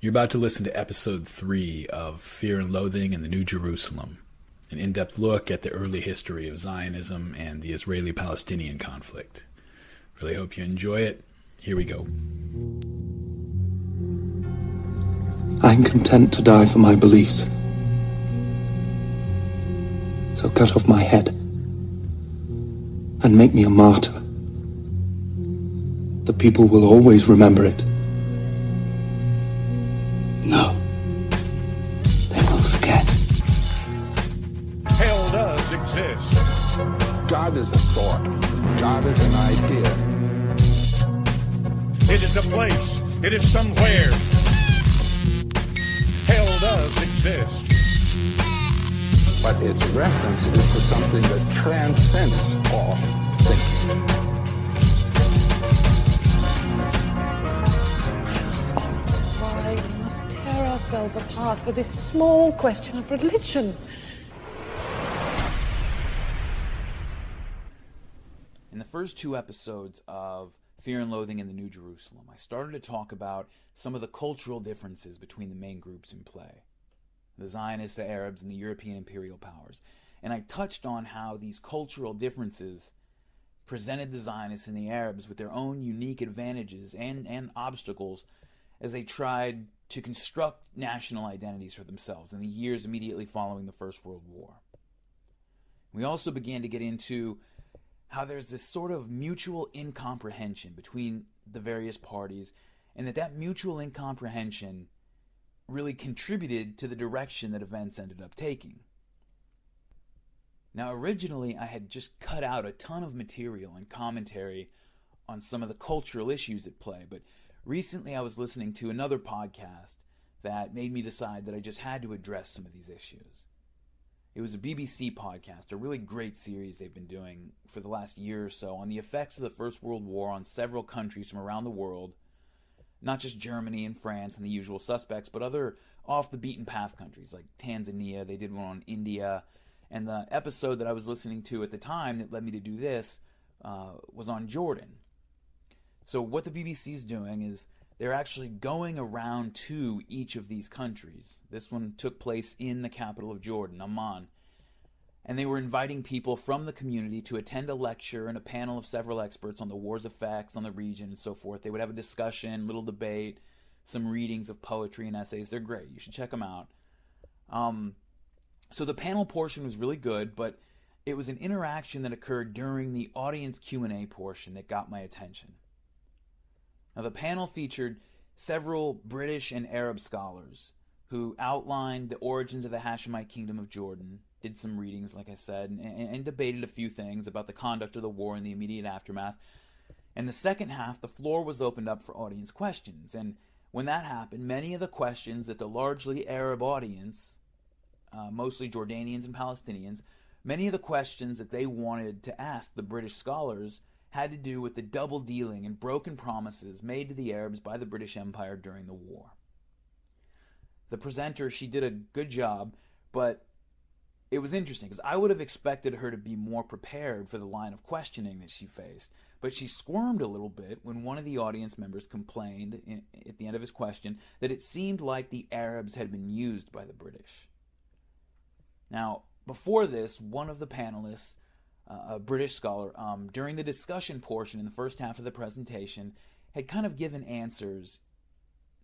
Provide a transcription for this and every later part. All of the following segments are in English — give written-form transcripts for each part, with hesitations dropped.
You're about to listen to episode 3 of Fear and Loathing in the New Jerusalem, an in-depth look at the early history of Zionism and the Israeli-Palestinian conflict. Really hope you enjoy it. Here we go. I'm content to die for my beliefs. So cut off my head and make me a martyr. The people will always remember it. No. They will forget. Hell does exist. God is a thought. God is an idea. It is a place. It is somewhere. Hell does exist. But its reference is to something that transcends all thinking. Why we must tear ourselves apart for this small question of religion. In the first 2 episodes of Fear and Loathing in the New Jerusalem, I started to talk about some of the cultural differences between the main groups in play. The Zionists, the Arabs, and the European imperial powers. And I touched on how these cultural differences presented the Zionists and the Arabs with their own unique advantages and obstacles as they tried to construct national identities for themselves in the years immediately following the First World War. We also began to get into how there's this sort of mutual incomprehension between the various parties, and that mutual incomprehension really contributed to the direction that events ended up taking. Now, originally, I had just cut out a ton of material and commentary on some of the cultural issues at play, but recently I was listening to another podcast that made me decide that I just had to address some of these issues. It was a BBC podcast, a really great series they've been doing for the last year or so on the effects of the First World War on several countries from around the world. Not just Germany and France and the usual suspects, but other off-the-beaten-path countries like Tanzania. They did one on India. And the episode that I was listening to at the time that led me to do this was on Jordan. So what the BBC is doing is they're actually going around to each of these countries. This one took place in the capital of Jordan, Amman. And they were inviting people from the community to attend a lecture and a panel of several experts on the war's effects on the region and so forth. They would have a discussion, little debate, some readings of poetry and essays. They're great. You should check them out. So the panel portion was really good, but it was an interaction that occurred during the audience Q&A portion that got my attention. Now the panel featured several British and Arab scholars who outlined the origins of the Hashemite kingdom of Jordan, did some readings, like I said, and debated a few things about the conduct of the war and the immediate aftermath. And the second half, the floor was opened up for audience questions. And when that happened, many of the questions that the largely Arab audience, mostly Jordanians and Palestinians, many of the questions that they wanted to ask the British scholars had to do with the double dealing and broken promises made to the Arabs by the British Empire during the war. The presenter, she did a good job, but it was interesting because I would have expected her to be more prepared for the line of questioning that she faced. But she squirmed a little bit when one of the audience members complained at the end of his question that it seemed like the Arabs had been used by the British. Now, before this, one of the panelists, a British scholar, during the discussion portion in the first half of the presentation, had kind of given answers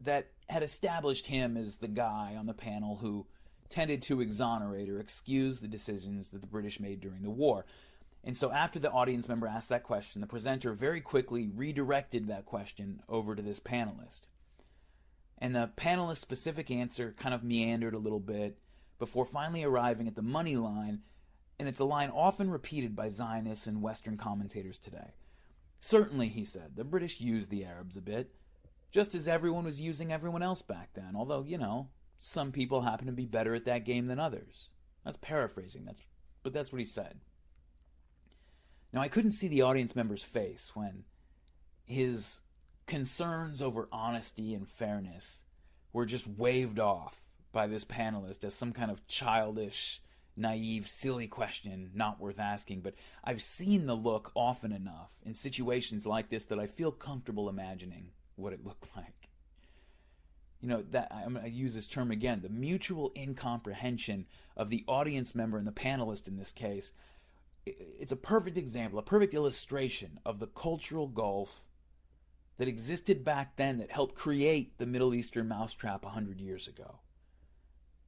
that had established him as the guy on the panel who tended to exonerate or excuse the decisions that the British made during the war. And so after the audience member asked that question, the presenter very quickly redirected that question over to this panelist. And the panelist's specific answer kind of meandered a little bit before finally arriving at the money line, and it's a line often repeated by Zionists and Western commentators today. Certainly, he said, the British used the Arabs a bit, just as everyone was using everyone else back then, although, some people happen to be better at that game than others. That's paraphrasing, but that's what he said. Now, I couldn't see the audience member's face when his concerns over honesty and fairness were just waved off by this panelist as some kind of childish, naive, silly question not worth asking. But I've seen the look often enough in situations like this that I feel comfortable imagining what it looked like. that I'm going to use this term again, the mutual incomprehension of the audience member and the panelist in this case. It's a perfect example, a perfect illustration of the cultural gulf that existed back then that helped create the Middle Eastern mousetrap 100 years ago,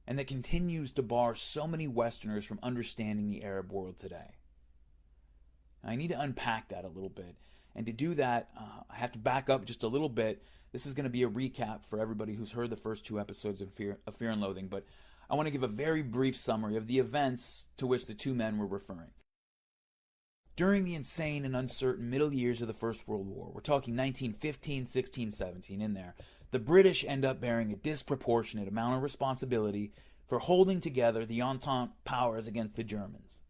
and that continues to bar so many Westerners from understanding the Arab world today. I need to unpack that a little bit, and to do that, I have to back up just a little bit. This is going to be a recap for everybody who's heard the first 2 episodes of Fear and Loathing, but I want to give a very brief summary of the events to which the 2 men were referring. During the insane and uncertain middle years of the First World War, we're talking 1915, 16, 17, in there, the British end up bearing a disproportionate amount of responsibility for holding together the Entente powers against the Germans,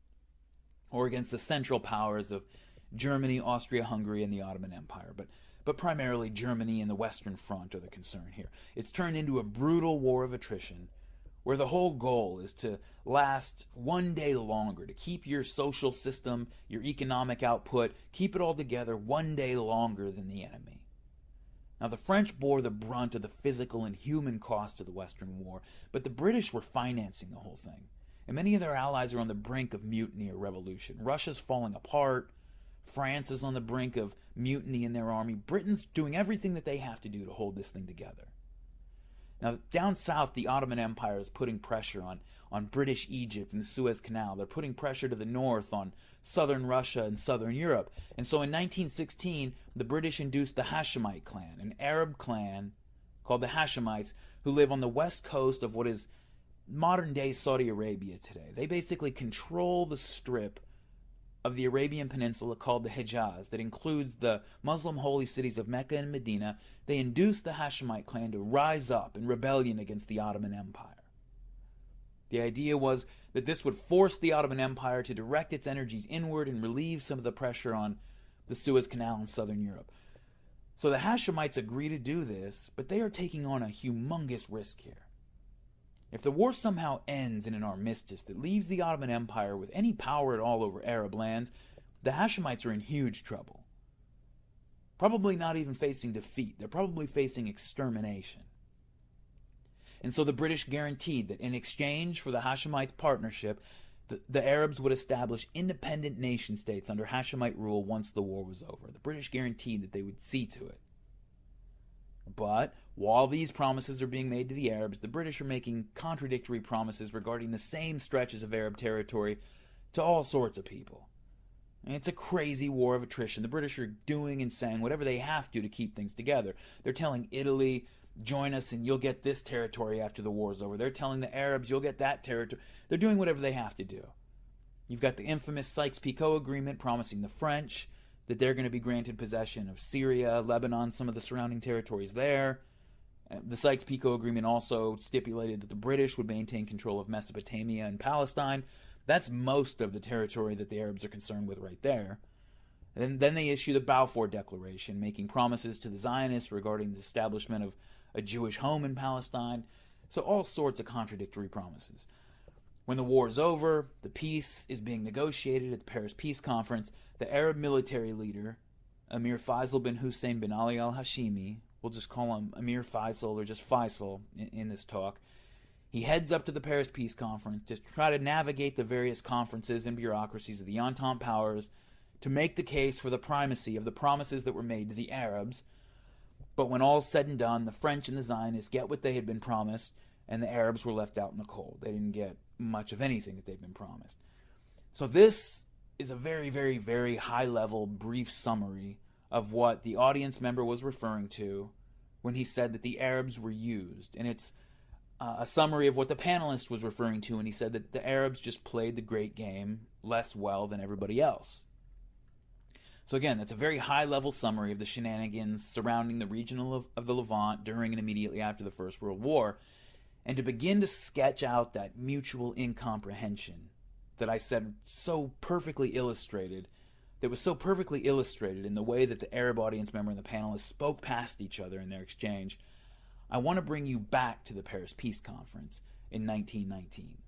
or against the Central powers of Germany, Austria-Hungary, and the Ottoman Empire. But primarily Germany and the Western Front are the concern here. It's turned into a brutal war of attrition, where the whole goal is to last one day longer, to keep your social system, your economic output, keep it all together one day longer than the enemy. Now, the French bore the brunt of the physical and human cost of the Western War, but the British were financing the whole thing. And many of their allies are on the brink of mutiny or revolution. Russia's falling apart. France is on the brink of mutiny in their army. Britain's doing everything that they have to do to hold this thing together. Now, down south, the Ottoman Empire is putting pressure on British Egypt and the Suez Canal. They're putting pressure to the north on southern Russia and southern Europe. And so in 1916, the British induced the Hashemite clan, an Arab clan called the Hashemites, who live on the west coast of what is modern-day Saudi Arabia today. They basically control the strip of the Arabian Peninsula called the Hijaz that includes the Muslim holy cities of Mecca and Medina. They induced the Hashemite clan to rise up in rebellion against the Ottoman Empire. The idea was that this would force the Ottoman Empire to direct its energies inward and relieve some of the pressure on the Suez Canal in southern Europe. So the Hashemites agree to do this, but they are taking on a humongous risk here. If the war somehow ends in an armistice that leaves the Ottoman Empire with any power at all over Arab lands, the Hashemites are in huge trouble. Probably not even facing defeat. They're probably facing extermination. And so the British guaranteed that in exchange for the Hashemites' partnership, the Arabs would establish independent nation states under Hashemite rule once the war was over. The British guaranteed that they would see to it. But while these promises are being made to the Arabs, the British are making contradictory promises regarding the same stretches of Arab territory to all sorts of people. And it's a crazy war of attrition. The British are doing and saying whatever they have to keep things together. They're telling Italy, join us and you'll get this territory after the war's over. They're telling the Arabs, you'll get that territory. They're doing whatever they have to do. You've got the infamous Sykes-Picot Agreement promising the French that they're going to be granted possession of Syria, Lebanon, some of the surrounding territories there. The Sykes-Picot Agreement also stipulated that the British would maintain control of Mesopotamia and Palestine. That's most of the territory that the Arabs are concerned with right there. And then they issue the Balfour Declaration, making promises to the Zionists regarding the establishment of a Jewish home in Palestine. So all sorts of contradictory promises. When the war is over, the peace is being negotiated at the Paris Peace Conference. The Arab military leader, Emir Faisal bin Hussein bin Ali al-Hashimi, we'll just call him Emir Faisal or just Faisal in this talk, he heads up to the Paris Peace Conference to try to navigate the various conferences and bureaucracies of the Entente powers to make the case for the primacy of the promises that were made to the Arabs. But when all's said and done, the French and the Zionists get what they had been promised, and the Arabs were left out in the cold. They didn't get much of anything that they'd been promised. So this is a very, very, very high-level, brief summary of what the audience member was referring to when he said that the Arabs were used. And it's a summary of what the panelist was referring to when he said that the Arabs just played the great game less well than everybody else. So again, that's a very high-level summary of the shenanigans surrounding the region of the Levant during and immediately after the First World War. And to begin to sketch out that mutual incomprehension that I said so perfectly illustrated, that was so perfectly illustrated in the way that the Arab audience member and the panelists spoke past each other in their exchange, I want to bring you back to the Paris Peace Conference in 1919.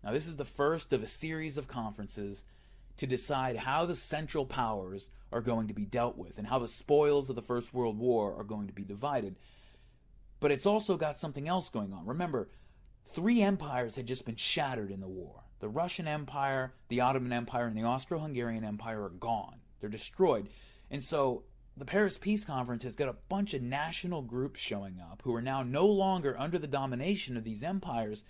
Now, this is the first of a series of conferences to decide how the Central Powers are going to be dealt with and how the spoils of the First World War are going to be divided. But it's also got something else going on. Remember, 3 empires had just been shattered in the war. The Russian Empire, the Ottoman Empire, and the Austro-Hungarian Empire are gone. They're destroyed. And so the Paris Peace Conference has got a bunch of national groups showing up who are now no longer under the domination of these empires,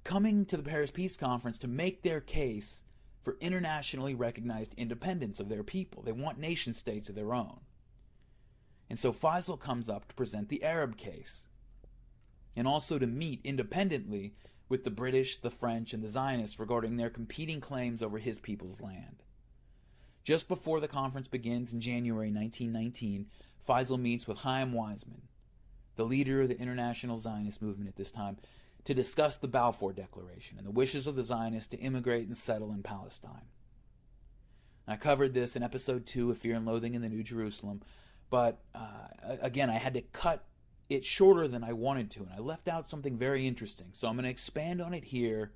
coming to the Paris Peace Conference to make their case for internationally recognized independence of their people. They want nation states of their own. And so Faisal comes up to present the Arab case, and also to meet independently with the British, the French, and the Zionists regarding their competing claims over his people's land. Just before the conference begins in January 1919, Faisal meets with Chaim-Weizmann, the leader of the international Zionist movement at this time, to discuss the Balfour Declaration and the wishes of the Zionists to immigrate and settle in Palestine. I covered this in episode 2 of Fear and Loathing in the New Jerusalem, but again, I had to cut it shorter than I wanted to, and I left out something very interesting. So I'm going to expand on it here,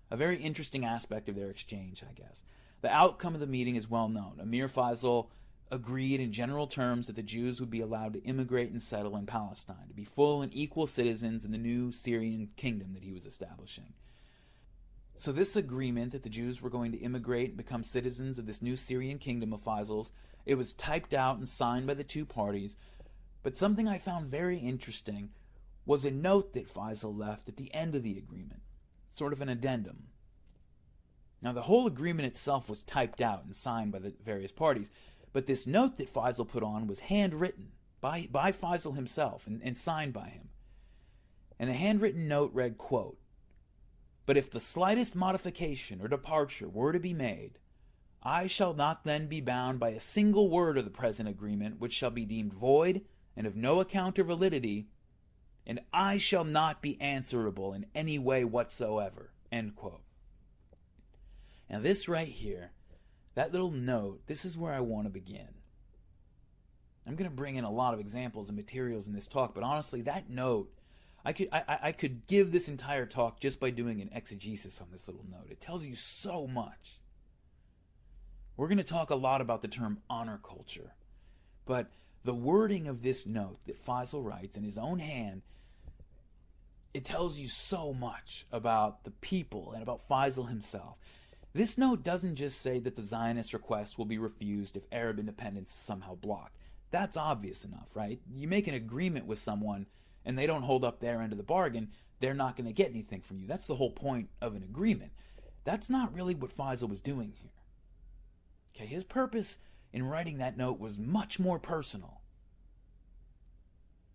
a very interesting aspect of their exchange, I guess. The outcome of the meeting is well known. Amir Faisal agreed in general terms that the Jews would be allowed to immigrate and settle in Palestine, to be full and equal citizens in the new Syrian kingdom that he was establishing. So this agreement that the Jews were going to immigrate and become citizens of this new Syrian kingdom of Faisal's, it was typed out and signed by the two parties. But something I found very interesting was a note that Faisal left at the end of the agreement, sort of an addendum. Now, the whole agreement itself was typed out and signed by the various parties, but this note that Faisal put on was handwritten by Faisal himself and signed by him. And the handwritten note read, quote, "But if the slightest modification or departure were to be made, I shall not then be bound by a single word of the present agreement, which shall be deemed void and of no account or validity, and I shall not be answerable in any way whatsoever." End quote. Now this right here, that little note, this is where I want to begin. I'm going to bring in a lot of examples and materials in this talk, but honestly, that note, I could give this entire talk just by doing an exegesis on this little note. It tells you so much. We're going to talk a lot about the term honor culture, but the wording of this note that Faisal writes in his own hand, it tells you so much about the people and about Faisal himself. This note doesn't just say that the Zionist request will be refused if Arab independence is somehow blocked. That's obvious enough, right? You make an agreement with someone and they don't hold up their end of the bargain, they're not going to get anything from you. That's the whole point of an agreement. That's not really what Faisal was doing here. Okay, his purpose in writing that note was much more personal.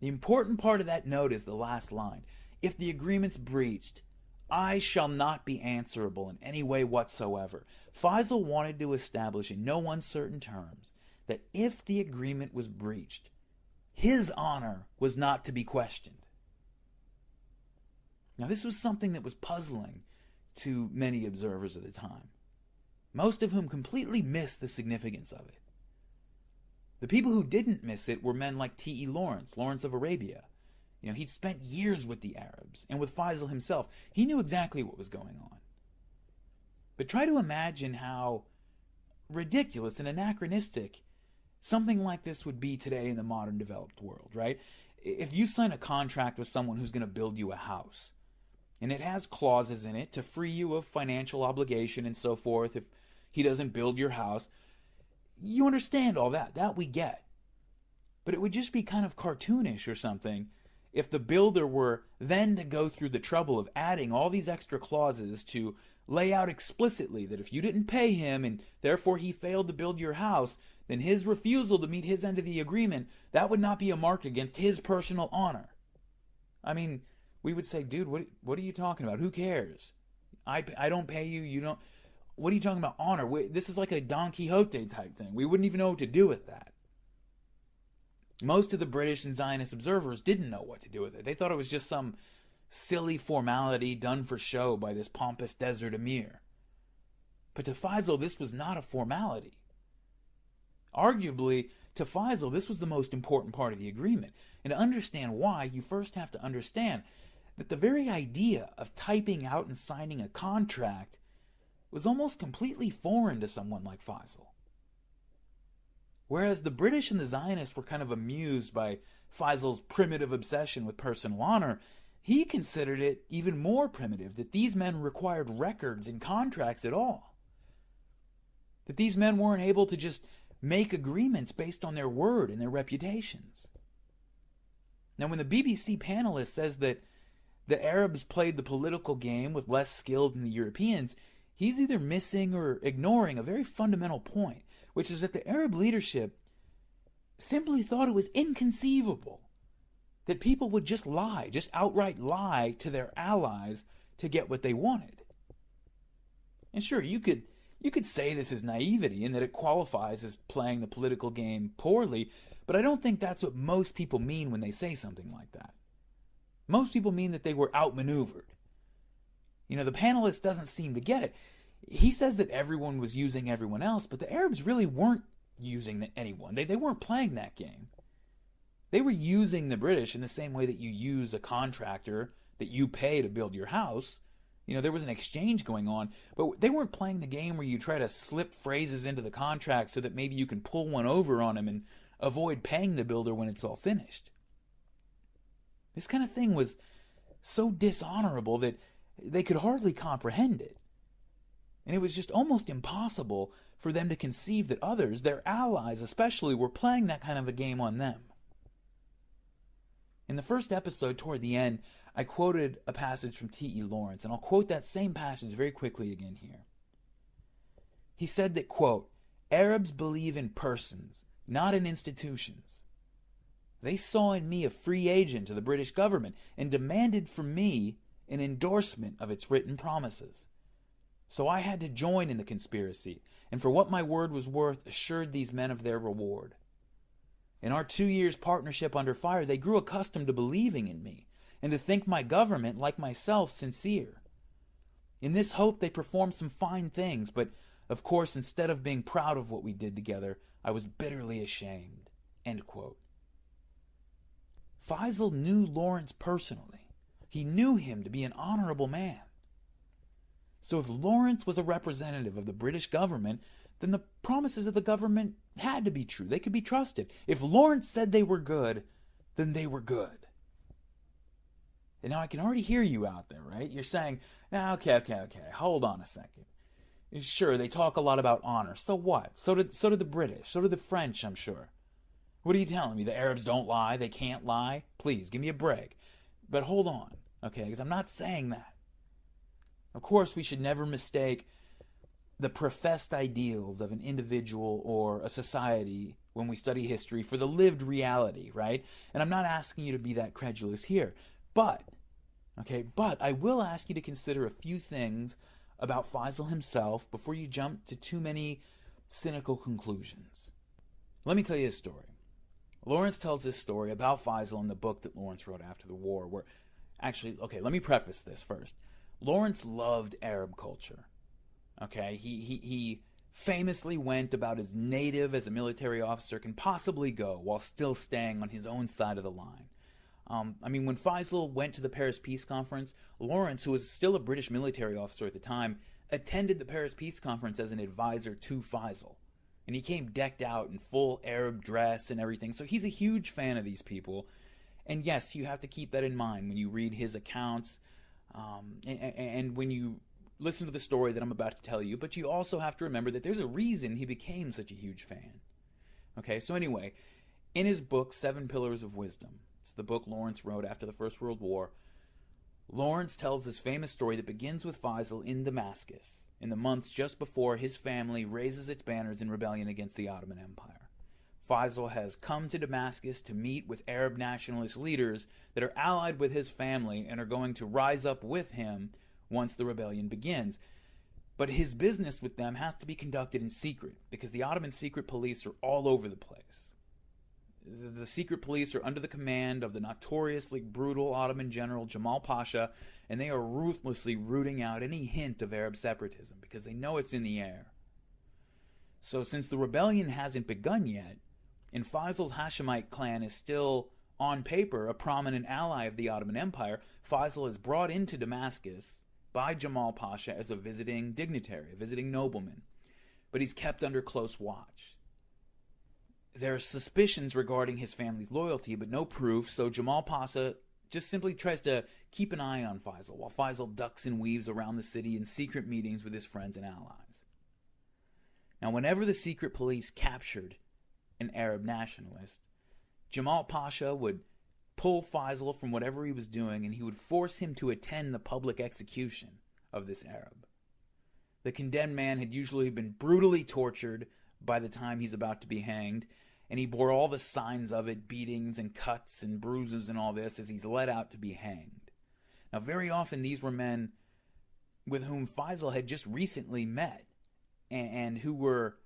The important part of that note is the last line. If the agreement's breached, I shall not be answerable in any way whatsoever. Faisal wanted to establish in no uncertain terms that if the agreement was breached, his honor was not to be questioned. Now, this was something that was puzzling to many observers at the time, most of whom completely missed the significance of it. The people who didn't miss it were men like T.E. Lawrence of Arabia. You know, he'd spent years with the Arabs and with Faisal himself. He knew exactly what was going on. But try to imagine how ridiculous and anachronistic something like this would be today in the modern developed world, right? If you sign a contract with someone who's going to build you a house, and it has clauses in it to free you of financial obligation and so forth if he doesn't build your house, you understand all that. That we get. But it would just be kind of cartoonish or something if the builder were then to go through the trouble of adding all these extra clauses to lay out explicitly that if you didn't pay him and therefore he failed to build your house, then his refusal to meet his end of the agreement, that would not be a mark against his personal honor. I mean, we would say, dude, what are you talking about? Who cares? I don't pay you, you don't. What are you talking about honor? This is like a Don Quixote type thing. We wouldn't even know what to do with that. Most of the British and Zionist observers didn't know what to do with it. They thought it was just some silly formality done for show by this pompous desert emir. But to Faisal, this was not a formality. Arguably, to Faisal, this was the most important part of the agreement. And to understand why, you first have to understand that the very idea of typing out and signing a contract was almost completely foreign to someone like Faisal. Whereas the British and the Zionists were kind of amused by Faisal's primitive obsession with personal honor, he considered it even more primitive that these men required records and contracts at all. That these men weren't able to just make agreements based on their word and their reputations. Now, when the BBC panelist says that the Arabs played the political game with less skill than the Europeans, he's either missing or ignoring a very fundamental point, which is that the Arab leadership simply thought it was inconceivable that people would just lie, just outright lie to their allies to get what they wanted. And sure, you could say this is naivety and that it qualifies as playing the political game poorly, but I don't think that's what most people mean when they say something like that. Most people mean that they were outmaneuvered. You know, the panelist doesn't seem to get it. He says that everyone was using everyone else, but the Arabs really weren't using anyone. They weren't playing that game. They were using the British in the same way that you use a contractor that you pay to build your house. You know, there was an exchange going on, but they weren't playing the game where you try to slip phrases into the contract so that maybe you can pull one over on him and avoid paying the builder when it's all finished. This kind of thing was so dishonorable that they could hardly comprehend it. And it was just almost impossible for them to conceive that others, their allies especially, were playing that kind of a game on them. In the first episode, toward the end, I quoted a passage from T.E. Lawrence, and I'll quote that same passage very quickly again here. He said that, quote, "Arabs believe in persons, not in institutions. They saw in me a free agent of the British government and demanded from me an endorsement of its written promises. So I had to join in the conspiracy, and for what my word was worth, assured these men of their reward. In our 2 years' partnership under fire, they grew accustomed to believing in me, and to think my government, like myself, sincere. In this hope they performed some fine things, but, of course, instead of being proud of what we did together, I was bitterly ashamed." End quote. Faisal knew Lawrence personally. He knew him to be an honorable man. So if Lawrence was a representative of the British government, then the promises of the government had to be true. They could be trusted. If Lawrence said they were good, then they were good. And now I can already hear you out there, right? You're saying, "Now, okay, hold on a second. Sure, they talk a lot about honor. So what? So did the British. So did the French, I'm sure. What are you telling me? The Arabs don't lie? They can't lie? Please, give me a break. But hold on, okay? Because I'm not saying that. Of course, we should never mistake the professed ideals of an individual or a society when we study history for the lived reality, right? And I'm not asking you to be that credulous here. But I will ask you to consider a few things about Faisal himself before you jump to too many cynical conclusions. Let me tell you a story. Lawrence tells this story about Faisal in the book that Lawrence wrote after the war, where, let me preface this first. Lawrence loved Arab culture. Okay, he famously went about as native as a military officer can possibly go while still staying on his own side of the line. When Faisal went to the Paris Peace Conference, Lawrence, who was still a British military officer at the time, attended the Paris Peace Conference as an advisor to Faisal. And he came decked out in full Arab dress and everything. So he's a huge fan of these people. And yes, you have to keep that in mind when you read his accounts and when you listen to the story that I'm about to tell you. But you also have to remember that there's a reason he became such a huge fan. Okay, so anyway, in his book, 7 Pillars of Wisdom, it's the book Lawrence wrote after the First World War, Lawrence tells this famous story that begins with Faisal in Damascus, in the months just before his family raises its banners in rebellion against the Ottoman Empire. Faisal has come to Damascus to meet with Arab nationalist leaders that are allied with his family and are going to rise up with him once the rebellion begins. But his business with them has to be conducted in secret, because the Ottoman secret police are all over the place. The secret police are under the command of the notoriously brutal Ottoman general Jamal Pasha, and they are ruthlessly rooting out any hint of Arab separatism because they know it's in the air. So since the rebellion hasn't begun yet, and Faisal's Hashemite clan is still, on paper, a prominent ally of the Ottoman Empire, Faisal is brought into Damascus by Jamal Pasha as a visiting dignitary, a visiting nobleman. But he's kept under close watch. there are suspicions regarding his family's loyalty, but no proof, so Jamal Pasha just simply tries to keep an eye on Faisal, while Faisal ducks and weaves around the city in secret meetings with his friends and allies. Now, whenever the secret police captured an Arab nationalist, Jamal Pasha would pull Faisal from whatever he was doing, and he would force him to attend the public execution of this Arab. The condemned man had usually been brutally tortured by the time he's about to be hanged, and he bore all the signs of it, beatings and cuts and bruises and all this, as he's led out to be hanged. Now, very often these were men with whom Faisal had just recently met, and who were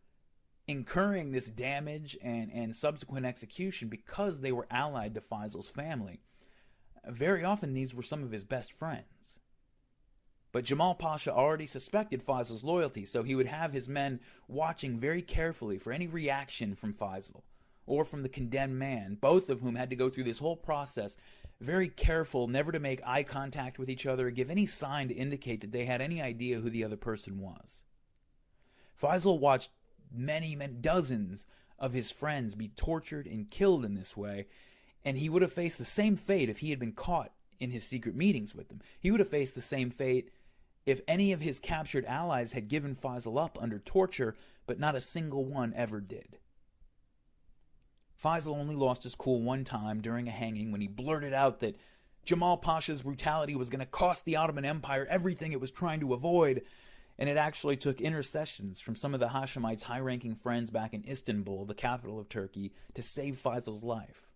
incurring this damage and subsequent execution because they were allied to Faisal's family. Very often these were some of his best friends. But Jamal Pasha already suspected Faisal's loyalty, so he would have his men watching very carefully for any reaction from Faisal or from the condemned man, both of whom had to go through this whole process, very careful never to make eye contact with each other or give any sign to indicate that they had any idea who the other person was. Faisal watched many dozens of his friends be tortured and killed in this way, and he would have faced the same fate if he had been caught in his secret meetings with them. He would have faced the same fate if any of his captured allies had given Faisal up under torture, but not a single one ever did. Faisal only lost his cool one time during a hanging when he blurted out that Jamal Pasha's brutality was going to cost the Ottoman Empire everything it was trying to avoid, and it actually took intercessions from some of the Hashemites' high-ranking friends back in Istanbul, the capital of Turkey, to save Faisal's life.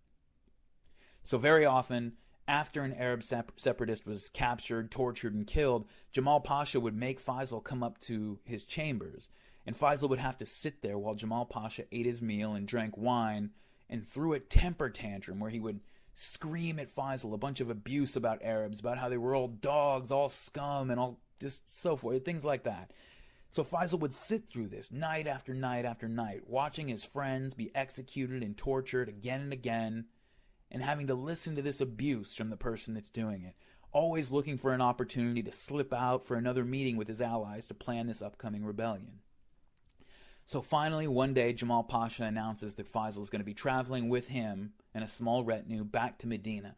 So very often, after an Arab separatist was captured, tortured, and killed, Jamal Pasha would make Faisal come up to his chambers, and Faisal would have to sit there while Jamal Pasha ate his meal and drank wine and threw a temper tantrum where he would scream at Faisal a bunch of abuse about Arabs, about how they were all dogs, all scum, and all just so forth, things like that. So Faisal would sit through this night after night after night, watching his friends be executed and tortured again and again, and having to listen to this abuse from the person that's doing it, always looking for an opportunity to slip out for another meeting with his allies to plan this upcoming rebellion. So finally, one day, Jamal Pasha announces that Faisal is going to be traveling with him and a small retinue back to Medina.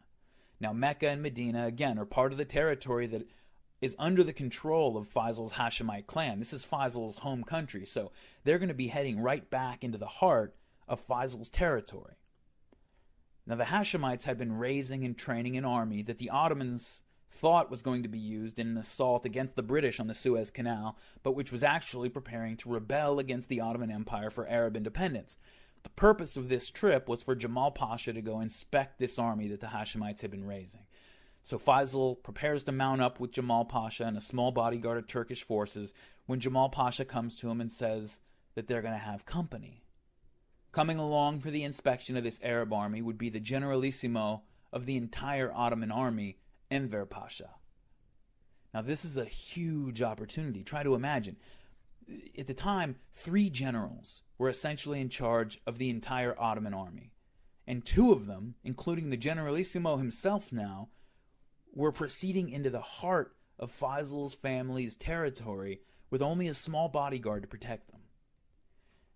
Now, Mecca and Medina, again, are part of the territory that is under the control of Faisal's Hashemite clan. This is Faisal's home country, so they're going to be heading right back into the heart of Faisal's territory. Now, the Hashemites had been raising and training an army that the Ottomans thought was going to be used in an assault against the British on the Suez Canal, but which was actually preparing to rebel against the Ottoman Empire for Arab independence. The purpose of this trip was for Jamal Pasha to go inspect this army that the Hashemites had been raising. So Faisal prepares to mount up with Jamal Pasha and a small bodyguard of Turkish forces when Jamal Pasha comes to him and says that they're going to have company. Coming along for the inspection of this Arab army would be the Generalissimo of the entire Ottoman army, Enver Pasha. Now, this is a huge opportunity. Try to imagine. At the time, 3 generals were essentially in charge of the entire Ottoman army. And 2 of them, including the Generalissimo himself now, were proceeding into the heart of Faisal's family's territory with only a small bodyguard to protect them.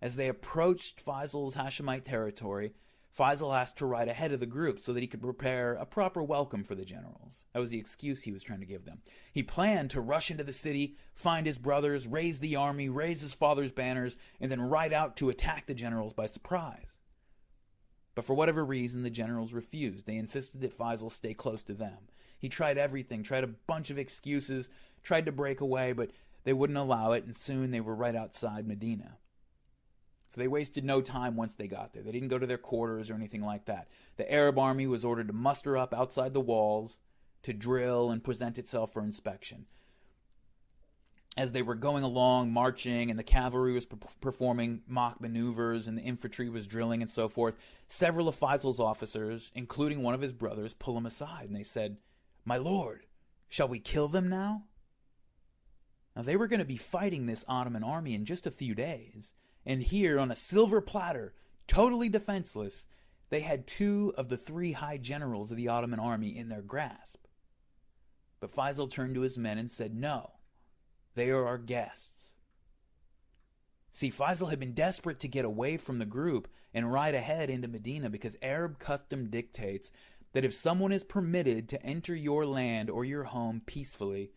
As they approached Faisal's Hashemite territory, Faisal asked to ride ahead of the group so that he could prepare a proper welcome for the generals. That was the excuse he was trying to give them. He planned to rush into the city, find his brothers, raise the army, raise his father's banners, and then ride out to attack the generals by surprise. But for whatever reason, the generals refused. They insisted that Faisal stay close to them. He tried everything, tried a bunch of excuses, tried to break away, but they wouldn't allow it, and soon they were right outside Medina. So they wasted no time once they got there. They didn't go to their quarters or anything like that. The Arab army was ordered to muster up outside the walls to drill and present itself for inspection. As they were going along, marching, and the cavalry was performing mock maneuvers, and the infantry was drilling and so forth, several of Faisal's officers, including one of his brothers, pull him aside, and they said, "My lord, shall we kill them now?" Now, they were going to be fighting this Ottoman army in just a few days, and here, on a silver platter, totally defenseless, they had 2 of the 3 high generals of the Ottoman army in their grasp. But Faisal turned to his men and said, "No, they are our guests." See, Faisal had been desperate to get away from the group and ride ahead into Medina because Arab custom dictates that if someone is permitted to enter your land or your home peacefully,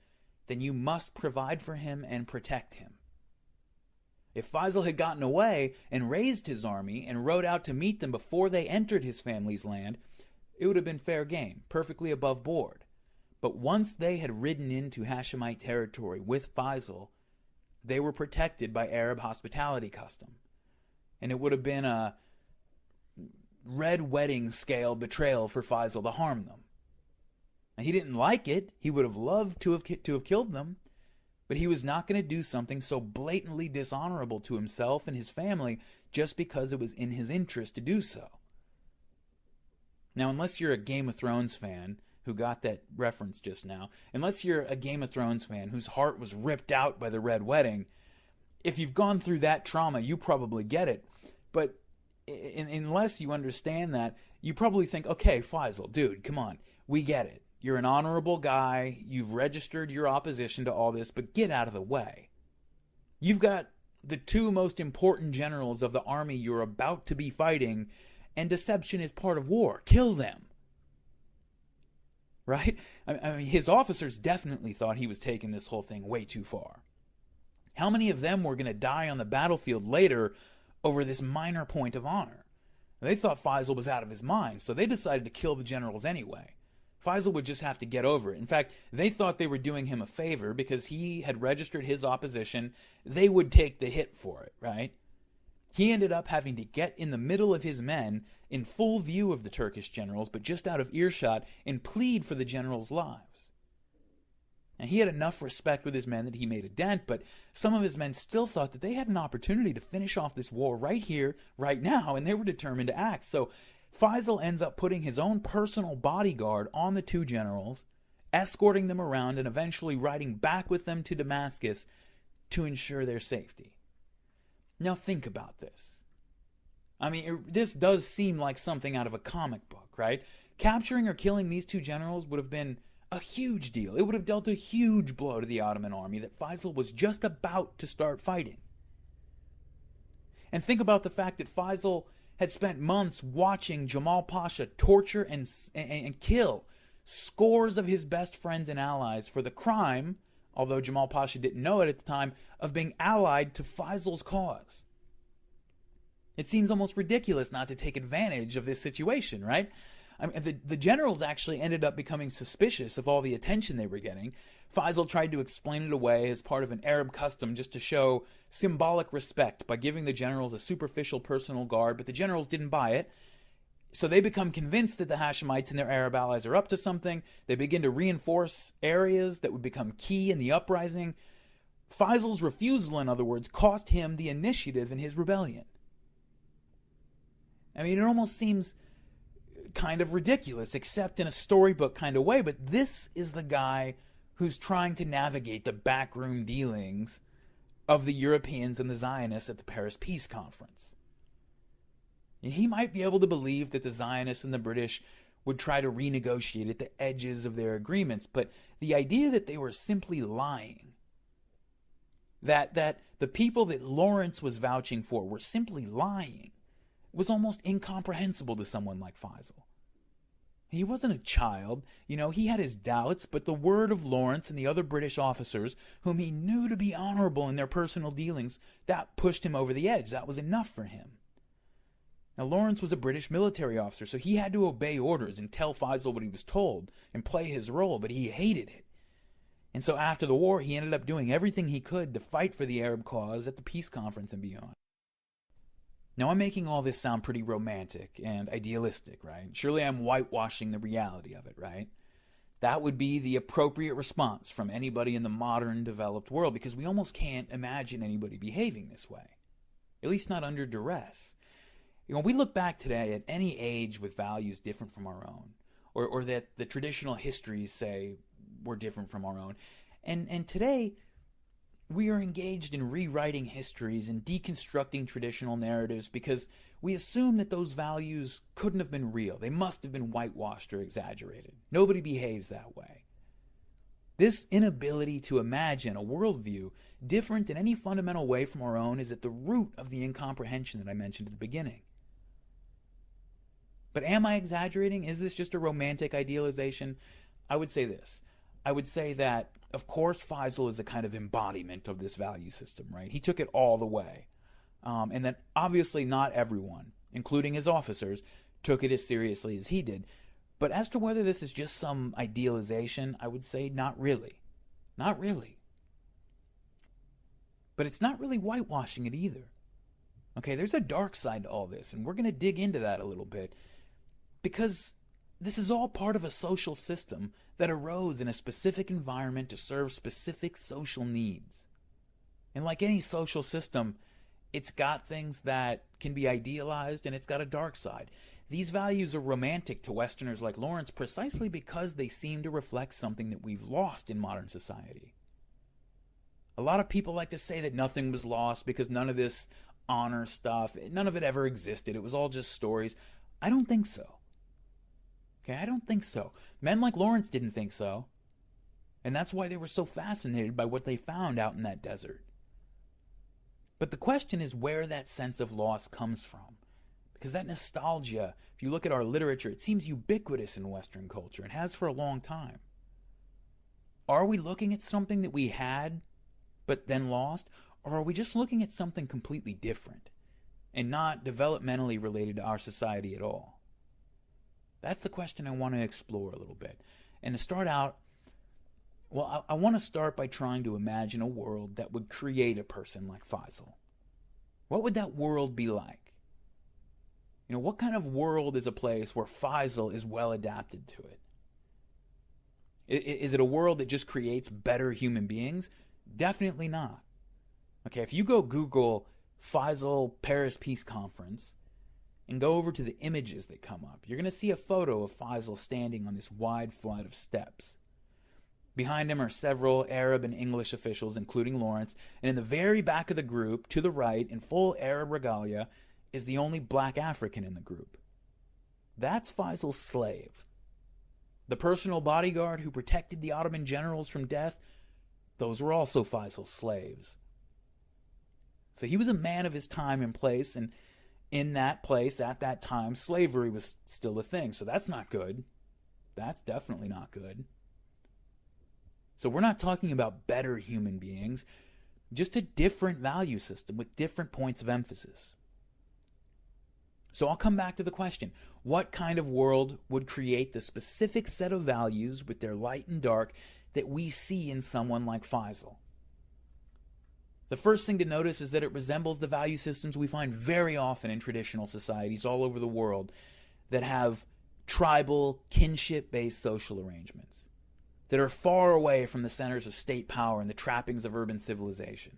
then you must provide for him and protect him. If Faisal had gotten away and raised his army and rode out to meet them before they entered his family's land, it would have been fair game, perfectly above board. But once they had ridden into Hashemite territory with Faisal, they were protected by Arab hospitality custom. And it would have been a red wedding scale betrayal for Faisal to harm them. And he didn't like it. He would have loved to have killed them. But he was not going to do something so blatantly dishonorable to himself and his family just because it was in his interest to do so. Now, unless you're a Game of Thrones fan who got that reference just now, unless you're a Game of Thrones fan whose heart was ripped out by the Red Wedding, if you've gone through that trauma, you probably get it. But unless you understand that, you probably think, okay, Faisal, dude, come on, we get it. You're an honorable guy. You've registered your opposition to all this, but get out of the way. You've got the two most important generals of the army you're about to be fighting, and deception is part of war. Kill them. Right? I mean, his officers definitely thought he was taking this whole thing way too far. How many of them were going to die on the battlefield later over this minor point of honor? They thought Faisal was out of his mind, so they decided to kill the generals anyway. Faisal would just have to get over it. In fact, they thought they were doing him a favor because he had registered his opposition. They would take the hit for it, right? He ended up having to get in the middle of his men in full view of the Turkish generals, but just out of earshot, and plead for the generals' lives. And he had enough respect with his men that he made a dent, but some of his men still thought that they had an opportunity to finish off this war right here, right now, and they were determined to act. So Faisal ends up putting his own personal bodyguard on the two generals, escorting them around, and eventually riding back with them to Damascus to ensure their safety. Now think about this. I mean, this does seem like something out of a comic book, right? Capturing or killing these two generals would have been a huge deal. It would have dealt a huge blow to the Ottoman army that Faisal was just about to start fighting. And think about the fact that Faisal had spent months watching Jamal Pasha torture and kill scores of his best friends and allies for the crime, although Jamal Pasha didn't know it at the time, of being allied to Faisal's cause. It seems almost ridiculous not to take advantage of this situation, right? I mean, the generals actually ended up becoming suspicious of all the attention they were getting. Faisal tried to explain it away as part of an Arab custom just to show symbolic respect by giving the generals a superficial personal guard, but the generals didn't buy it. So they become convinced that the Hashemites and their Arab allies are up to something. They begin to reinforce areas that would become key in the uprising. Faisal's refusal, in other words, cost him the initiative in his rebellion. I mean, it almost seems kind of ridiculous, except in a storybook kind of way, but this is the guy who's trying to navigate the backroom dealings of the Europeans and the Zionists at the Paris Peace Conference. He might be able to believe that the Zionists and the British would try to renegotiate at the edges of their agreements, but the idea that they were simply lying, that the people that Lawrence was vouching for were simply lying, was almost incomprehensible to someone like Faisal. He wasn't a child, he had his doubts, but the word of Lawrence and the other British officers, whom he knew to be honorable in their personal dealings, that pushed him over the edge. That was enough for him. Now, Lawrence was a British military officer, so he had to obey orders and tell Faisal what he was told and play his role, but he hated it. And so after the war, he ended up doing everything he could to fight for the Arab cause at the peace conference and beyond. Now, I'm making all this sound pretty romantic and idealistic, right? Surely I'm whitewashing the reality of it, right? That would be the appropriate response from anybody in the modern, developed world, because we almost can't imagine anybody behaving this way, at least not under duress. We look back today at any age with values different from our own, or that the traditional histories say were different from our own. And today, we are engaged in rewriting histories and deconstructing traditional narratives because we assume that those values couldn't have been real. They must have been whitewashed or exaggerated. Nobody behaves that way. This inability to imagine a worldview different in any fundamental way from our own is at the root of the incomprehension that I mentioned at the beginning. But am I exaggerating? Is this just a romantic idealization? I would say this. I would say that, of course, Faisal is a kind of embodiment of this value system, right? He took it all the way. And that obviously not everyone, including his officers, took it as seriously as he did. But as to whether this is just some idealization, I would say not really. Not really. But it's not really whitewashing it either. Okay, there's a dark side to all this, and we're going to dig into that a little bit, because this is all part of a social system that arose in a specific environment to serve specific social needs. And like any social system, it's got things that can be idealized, and it's got a dark side. These values are romantic to Westerners like Lawrence precisely because they seem to reflect something that we've lost in modern society. A lot of people like to say that nothing was lost because none of this honor stuff, none of it ever existed. It was all just stories. I don't think so. Okay, I don't think so. Men like Lawrence didn't think so. And that's why they were so fascinated by what they found out in that desert. But the question is where that sense of loss comes from. Because that nostalgia, if you look at our literature, it seems ubiquitous in Western culture and has for a long time. Are we looking at something that we had but then lost? Or are we just looking at something completely different and not developmentally related to our society at all? That's the question I want to explore a little bit. And to start out, well, I want to start by trying to imagine a world that would create a person like Faisal. What would that world be like? You know, what kind of world is a place where Faisal is well adapted to it? Is it a world that just creates better human beings? Definitely not. Okay, if you go Google Faisal Paris Peace Conference and go over to the images that come up, you're going to see a photo of Faisal standing on this wide flight of steps. Behind him are several Arab and English officials, including Lawrence, and in the very back of the group, to the right, in full Arab regalia, is the only black African in the group. That's Faisal's slave. The personal bodyguard who protected the Ottoman generals from death, those were also Faisal's slaves. So he was a man of his time and place, and in that place, at that time, slavery was still a thing. So that's not good. That's definitely not good. So we're not talking about better human beings, just a different value system with different points of emphasis. So I'll come back to the question, what kind of world would create the specific set of values with their light and dark that we see in someone like Faisal? The first thing to notice is that it resembles the value systems we find very often in traditional societies all over the world that have tribal, kinship-based social arrangements that are far away from the centers of state power and the trappings of urban civilization.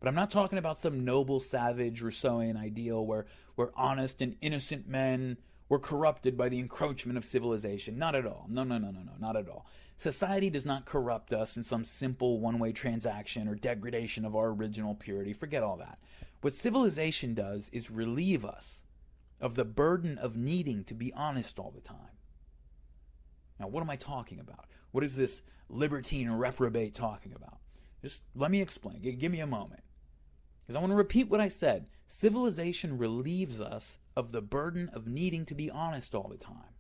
But I'm not talking about some noble, savage, Rousseauian ideal where honest and innocent men were corrupted by the encroachment of civilization. Not at all. No, not at all. Society does not corrupt us in some simple one-way transaction or degradation of our original purity. Forget all that. What civilization does is relieve us of the burden of needing to be honest all the time. Now, what am I talking about? What is this libertine reprobate talking about? Just let me explain. Give me a moment. Because I want to repeat what I said. Civilization relieves us of the burden of needing to be honest all the time.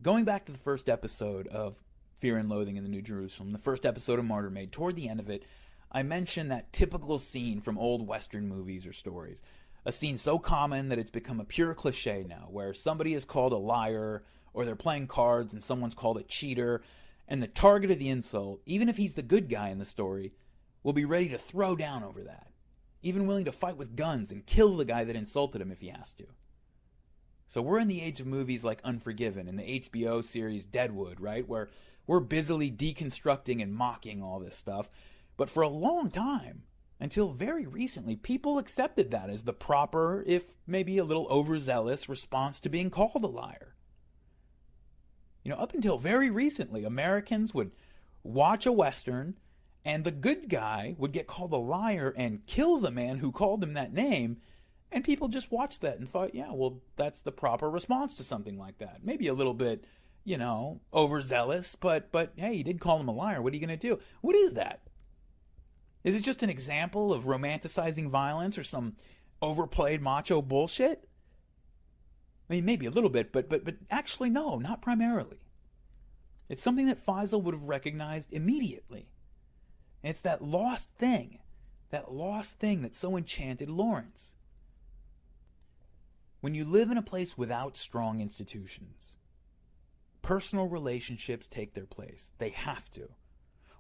Going back to the first episode of Fear and Loathing in the New Jerusalem, the first episode of MartyrMade, toward the end of it, I mentioned that typical scene from old Western movies or stories. A scene so common that it's become a pure cliche now, where somebody is called a liar, or they're playing cards and someone's called a cheater, and the target of the insult, even if he's the good guy in the story, will be ready to throw down over that, even willing to fight with guns and kill the guy that insulted him if he has to. So we're in the age of movies like Unforgiven and the HBO series Deadwood, right? Where we're busily deconstructing and mocking all this stuff. But for a long time, until very recently, people accepted that as the proper, if maybe a little overzealous, response to being called a liar. You know, up until very recently, Americans would watch a Western and the good guy would get called a liar and kill the man who called him that name. And people just watched that and thought, yeah, well, that's the proper response to something like that. Maybe a little bit, overzealous, but hey, you did call him a liar. What are you going to do? What is that? Is it just an example of romanticizing violence or some overplayed macho bullshit? I mean, maybe a little bit, but actually no, not primarily. It's something that Faisal would have recognized immediately. And it's that lost thing that so enchanted Lawrence. When you live in a place without strong institutions, personal relationships take their place. They have to.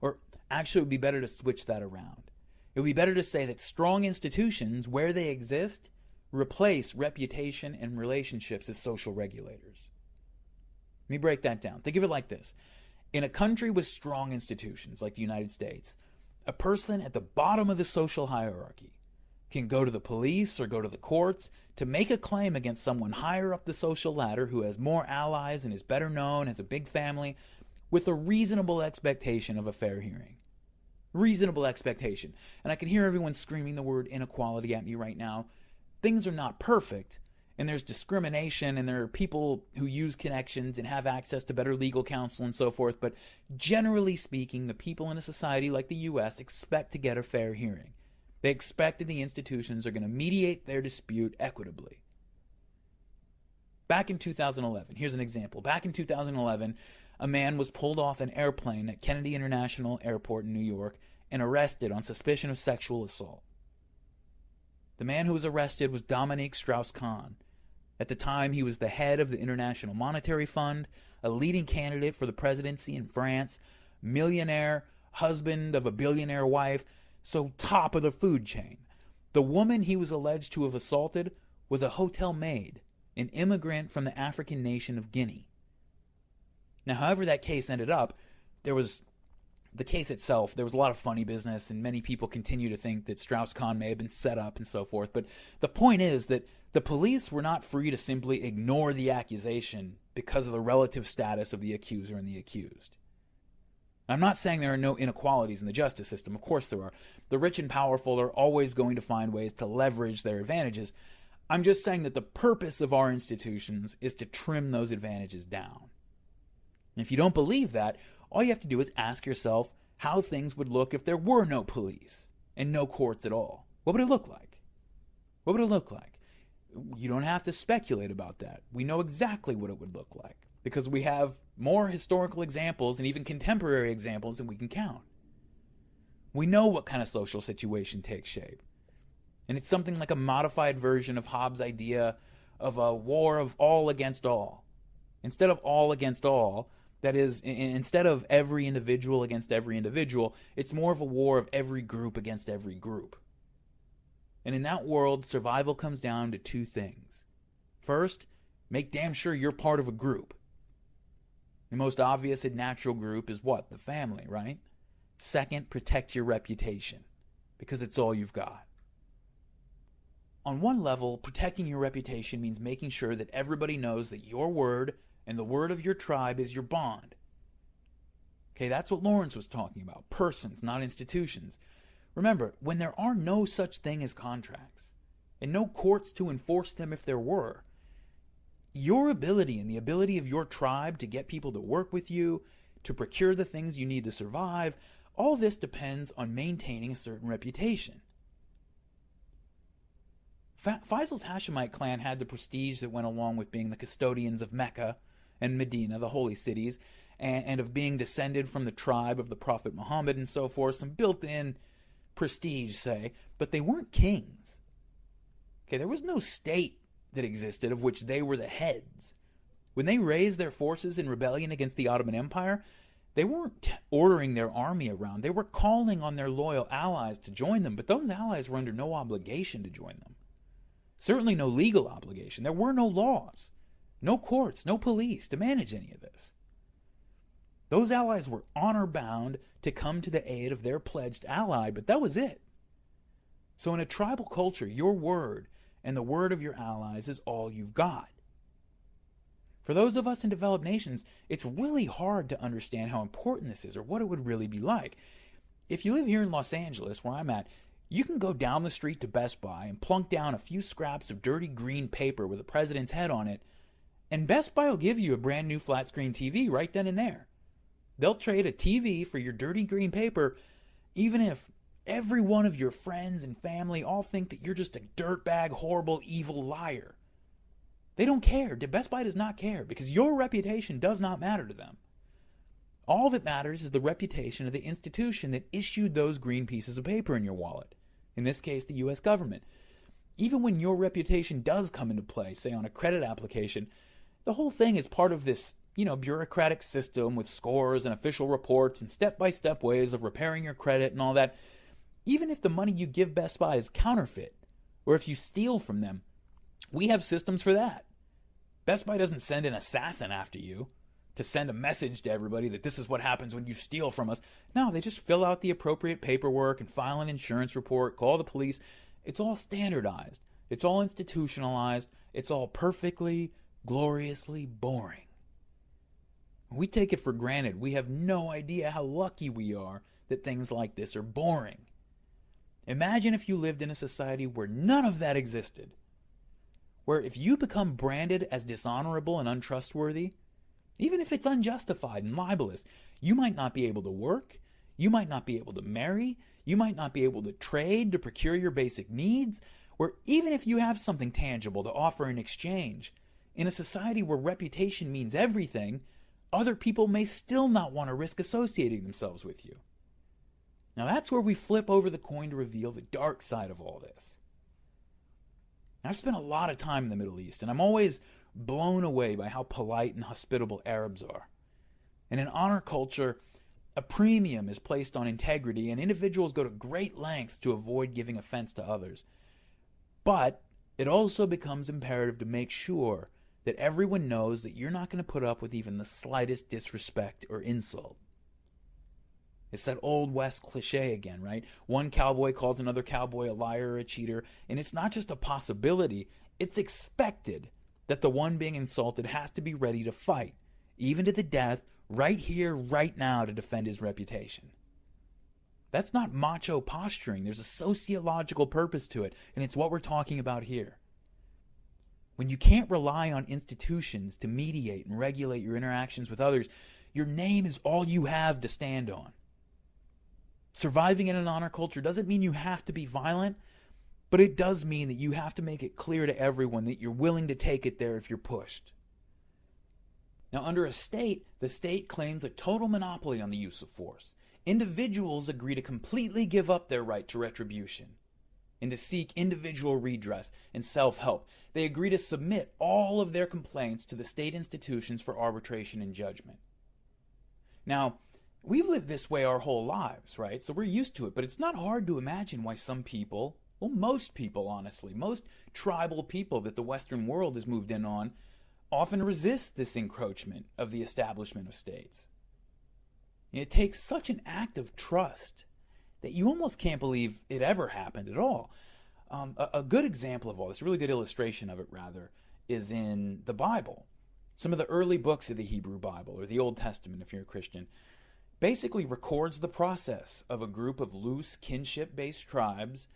Or actually, it would be better to switch that around. It would be better to say that strong institutions, where they exist, replace reputation and relationships as social regulators. Let me break that down. Think of it like this. In a country with strong institutions like the United States, a person at the bottom of the social hierarchy can go to the police or go to the courts to make a claim against someone higher up the social ladder who has more allies and is better known, has a big family, with a reasonable expectation of a fair hearing. Reasonable expectation. And I can hear everyone screaming the word inequality at me right now. Things are not perfect, and there's discrimination, and there are people who use connections and have access to better legal counsel and so forth, but generally speaking, the people in a society like the U.S. expect to get a fair hearing. They expect that the institutions are going to mediate their dispute equitably. Back in 2011, here's an example. Back in 2011, a man was pulled off an airplane at Kennedy International Airport in New York and arrested on suspicion of sexual assault. The man who was arrested was Dominique Strauss-Kahn. At the time, he was the head of the International Monetary Fund, a leading candidate for the presidency in France, millionaire, husband of a billionaire wife, so top of the food chain. The woman he was alleged to have assaulted was a hotel maid, an immigrant from the African nation of Guinea. Now, however that case ended up, the case itself, there was a lot of funny business, and many people continue to think that Strauss-Kahn may have been set up and so forth. But the point is that the police were not free to simply ignore the accusation because of the relative status of the accuser and the accused. I'm not saying there are no inequalities in the justice system. Of course there are. The rich and powerful are always going to find ways to leverage their advantages. I'm just saying that the purpose of our institutions is to trim those advantages down. And if you don't believe that, all you have to do is ask yourself how things would look if there were no police and no courts at all. What would it look like? What would it look like? You don't have to speculate about that. We know exactly what it would look like because we have more historical examples and even contemporary examples than we can count. We know what kind of social situation takes shape. And it's something like a modified version of Hobbes' idea of a war of all against all. Instead of all against all, that is, instead of every individual against every individual, it's more of a war of every group against every group. And in that world, survival comes down to two things. First, make damn sure you're part of a group. The most obvious and natural group is what? The family, right? Second, protect your reputation, because it's all you've got. On one level, protecting your reputation means making sure that everybody knows that your word and the word of your tribe is your bond. Okay, that's what Lawrence was talking about. Persons, not institutions. Remember, when there are no such thing as contracts, and no courts to enforce them if there were, your ability and the ability of your tribe to get people to work with you, to procure the things you need to survive, all this depends on maintaining a certain reputation. Faisal's Hashemite clan had the prestige that went along with being the custodians of Mecca and Medina, the holy cities, and of being descended from the tribe of the Prophet Muhammad and so forth, some built-in prestige, say, but they weren't kings. Okay, there was no state that existed of which they were the heads. When they raised their forces in rebellion against the Ottoman Empire, they weren't ordering their army around. They were calling on their loyal allies to join them, but those allies were under no obligation to join them. Certainly no legal obligation. There were no laws, no courts, no police to manage any of this. Those allies were honor-bound to come to the aid of their pledged ally, but that was it. So in a tribal culture, your word and the word of your allies is all you've got. For those of us in developed nations, it's really hard to understand how important this is or what it would really be like. If you live here in Los Angeles, where I'm at, you can go down the street to Best Buy and plunk down a few scraps of dirty green paper with the president's head on it, And Best Buy will give you a brand new flat screen TV right then and there. They'll trade a TV for your dirty green paper, even if every one of your friends and family all think that you're just a dirtbag, horrible, evil liar. They don't care. Best Buy does not care because your reputation does not matter to them. All that matters is the reputation of the institution that issued those green pieces of paper in your wallet. In this case, the U.S. government. Even when your reputation does come into play, say on a credit application, the whole thing is part of this, bureaucratic system with scores and official reports and step-by-step ways of repairing your credit and all that. Even if the money you give Best Buy is counterfeit, or if you steal from them, we have systems for that. Best Buy doesn't send an assassin after you to send a message to everybody that this is what happens when you steal from us. No, they just fill out the appropriate paperwork and file an insurance report, call the police. It's all standardized. It's all institutionalized. It's all perfectly, gloriously boring. We take it for granted. We have no idea how lucky we are that things like this are boring. Imagine if you lived in a society where none of that existed. Where if you become branded as dishonorable and untrustworthy, even if it's unjustified and libelous, you might not be able to work, you might not be able to marry, you might not be able to trade to procure your basic needs, where even if you have something tangible to offer in exchange, in a society where reputation means everything, other people may still not want to risk associating themselves with you. Now that's where we flip over the coin to reveal the dark side of all this. I've spent a lot of time in the Middle East, and I'm always blown away by how polite and hospitable Arabs are. And in honor culture, a premium is placed on integrity, and individuals go to great lengths to avoid giving offense to others. But it also becomes imperative to make sure that everyone knows that you're not going to put up with even the slightest disrespect or insult. It's that old West cliche again, right? One cowboy calls another cowboy a liar or a cheater, and it's not just a possibility, it's expected that the one being insulted has to be ready to fight, even to the death, right here, right now, to defend his reputation. That's not macho posturing. There's a sociological purpose to it, and it's what we're talking about here. When you can't rely on institutions to mediate and regulate your interactions with others, your name is all you have to stand on. Surviving in an honor culture doesn't mean you have to be violent, but it does mean that you have to make it clear to everyone that you're willing to take it there if you're pushed. Now, under a state, the state claims a total monopoly on the use of force. Individuals agree to completely give up their right to retribution and to seek individual redress and self-help. They agree to submit all of their complaints to the state institutions for arbitration and judgment. Now, we've lived this way our whole lives, right? So we're used to it, but it's not hard to imagine why some people, well, most people, honestly, most tribal people that the Western world has moved in on, often resist this encroachment of the establishment of states. It takes such an act of trust that you almost can't believe it ever happened at all. A good example of all this, a really good illustration of it, rather, is in the Bible. Some of the early books of the Hebrew Bible, or the Old Testament if you're a Christian, basically records the process of a group of loose kinship-based tribes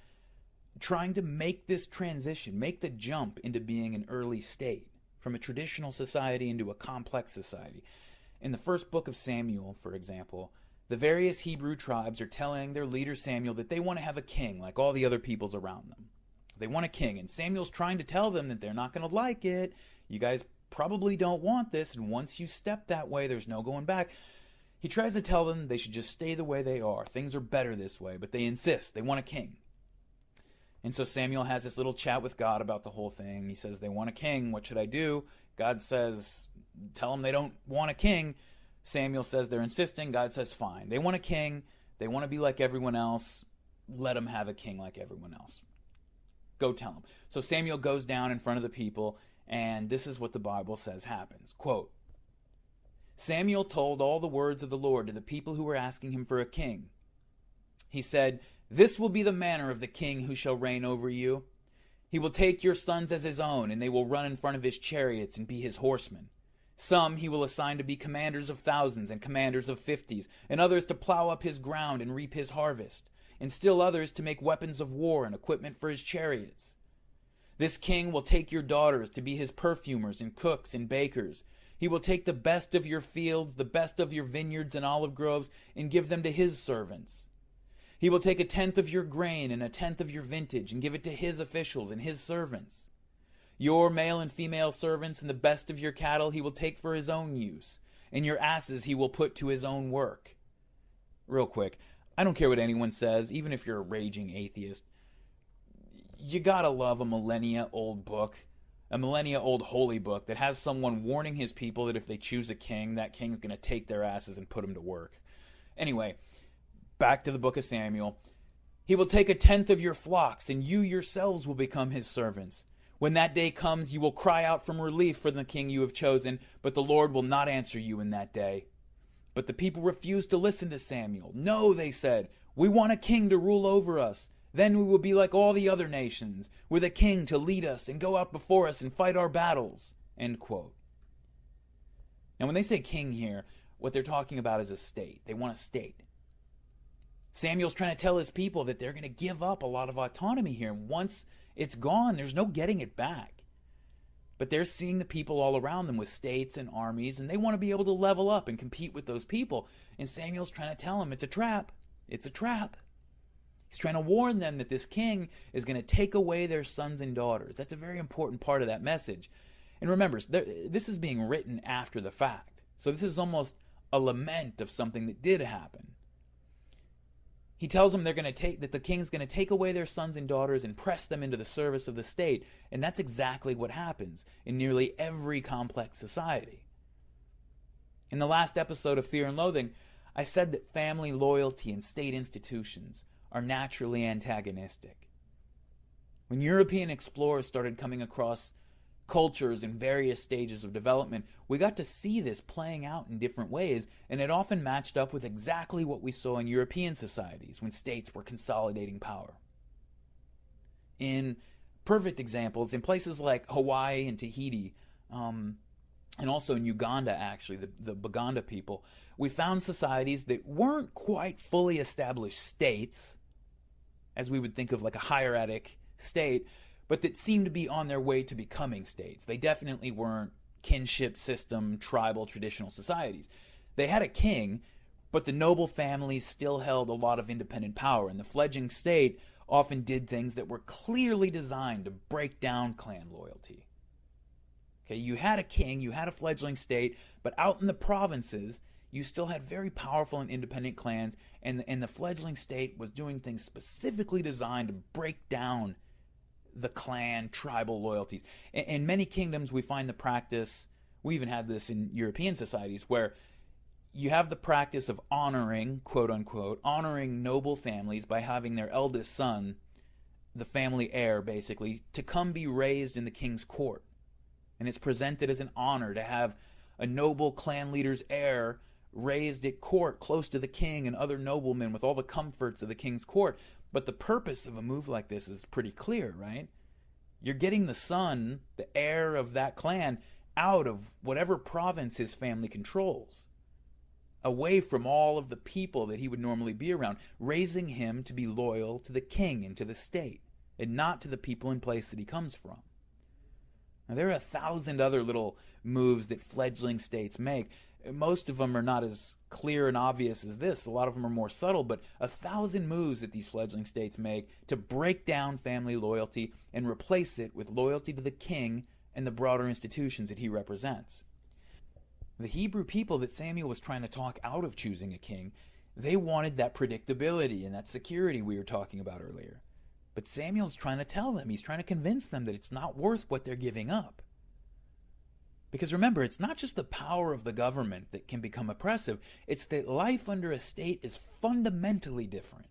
trying to make this transition, make the jump into being an early state, from a traditional society into a complex society. In the first book of Samuel, for example, the various Hebrew tribes are telling their leader Samuel that they want to have a king like all the other peoples around them. They want a king, and Samuel's trying to tell them that they're not going to like it. You guys probably don't want this, and once you step that way, there's no going back. He tries to tell them they should just stay the way they are. Things are better this way, but they insist. They want a king. And so Samuel has this little chat with God about the whole thing. He says, they want a king. What should I do? God says, tell them they don't want a king. Samuel says they're insisting. God says, fine. They want a king. They want to be like everyone else. Let them have a king like everyone else. Go tell them. So Samuel goes down in front of the people, and this is what the Bible says happens. Quote, Samuel told all the words of the Lord to the people who were asking him for a king. He said, this will be the manner of the king who shall reign over you. He will take your sons as his own, and they will run in front of his chariots and be his horsemen. Some he will assign to be commanders of thousands and commanders of 50s, and others to plow up his ground and reap his harvest, and still others to make weapons of war and equipment for his chariots. This king will take your daughters to be his perfumers and cooks and bakers. He will take the best of your fields, the best of your vineyards and olive groves, and give them to his servants. He will take 1/10 of your grain and 1/10 of your vintage and give it to his officials and his servants. Your male and female servants and the best of your cattle he will take for his own use, and your asses he will put to his own work. Real quick, I don't care what anyone says, even if you're a raging atheist. You gotta love a millennia-old book, a millennia-old holy book that has someone warning his people that if they choose a king, that king's gonna take their asses and put them to work. Anyway, back to the book of Samuel. He will take 1/10 of your flocks, and you yourselves will become his servants. When that day comes, you will cry out for relief for the king you have chosen, but the Lord will not answer you in that day. But the people refused to listen to Samuel. No, they said, we want a king to rule over us. Then we will be like all the other nations, with a king to lead us and go out before us and fight our battles. End quote. Now, when they say king here, what they're talking about is a state. They want a state. Samuel's trying to tell his people that they're going to give up a lot of autonomy here. Once it's gone, there's no getting it back. But they're seeing the people all around them with states and armies, and they want to be able to level up and compete with those people. And Samuel's trying to tell them it's a trap. It's a trap. He's trying to warn them that this king is going to take away their sons and daughters. That's a very important part of that message. And remember, this is being written after the fact. So this is almost a lament of something that did happen. He tells them that the king's going to take away their sons and daughters and press them into the service of the state. And that's exactly what happens in nearly every complex society. In the last episode of Fear and Loathing, I said that family loyalty and state institutions are naturally antagonistic. When European explorers started coming across cultures in various stages of development, we got to see this playing out in different ways, and it often matched up with exactly what we saw in European societies when states were consolidating power. In perfect examples, in places like Hawaii and Tahiti, and also in Uganda, actually, the Baganda people, we found societies that weren't quite fully established states, as we would think of like a hieratic state, but that seemed to be on their way to becoming states. They definitely weren't kinship system, tribal, traditional societies. They had a king, but the noble families still held a lot of independent power, and the fledgling state often did things that were clearly designed to break down clan loyalty. Okay, you had a king, you had a fledgling state, but out in the provinces, you still had very powerful and independent clans, and the fledgling state was doing things specifically designed to break down the clan, tribal loyalties. In many kingdoms, we find the practice, we even had this in European societies, where you have the practice of honoring, quote unquote, honoring noble families by having their eldest son, the family heir basically, to come be raised in the king's court. And it's presented as an honor to have a noble clan leader's heir raised at court close to the king and other noblemen with all the comforts of the king's court. But the purpose of a move like this is pretty clear, right? You're getting the son, the heir of that clan, out of whatever province his family controls, away from all of the people that he would normally be around, raising him to be loyal to the king and to the state, and not to the people in place that he comes from. Now, there are 1,000 other little moves that fledgling states make. Most of them are not as clear and obvious as this. A lot of them are more subtle, but 1,000 moves that these fledgling states make to break down family loyalty and replace it with loyalty to the king and the broader institutions that he represents. The Hebrew people that Samuel was trying to talk out of choosing a king, they wanted that predictability and that security we were talking about earlier. But Samuel's trying to tell them, he's trying to convince them that it's not worth what they're giving up. Because remember, it's not just the power of the government that can become oppressive, it's that life under a state is fundamentally different.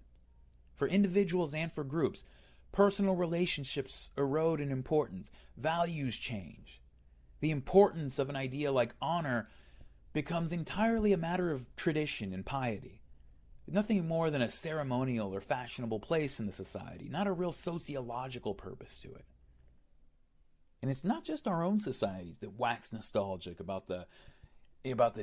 For individuals and for groups, personal relationships erode in importance, values change. The importance of an idea like honor becomes entirely a matter of tradition and piety. Nothing more than a ceremonial or fashionable place in the society, not a real sociological purpose to it. And it's not just our own societies that wax nostalgic about the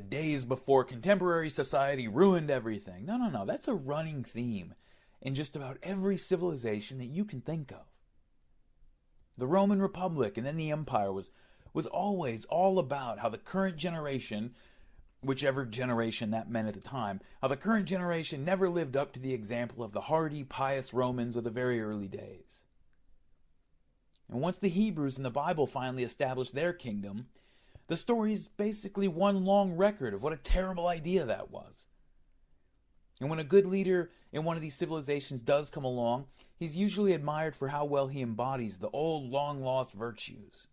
days before contemporary society ruined everything. No. That's a running theme in just about every civilization that you can think of. The Roman Republic and then the Empire was always all about how the current generation, whichever generation that meant at the time, how the current generation never lived up to the example of the hardy, pious Romans of the very early days. And once the Hebrews in the Bible finally established their kingdom, the story is basically one long record of what a terrible idea that was. And when a good leader in one of these civilizations does come along, he's usually admired for how well he embodies the old, long-lost virtues.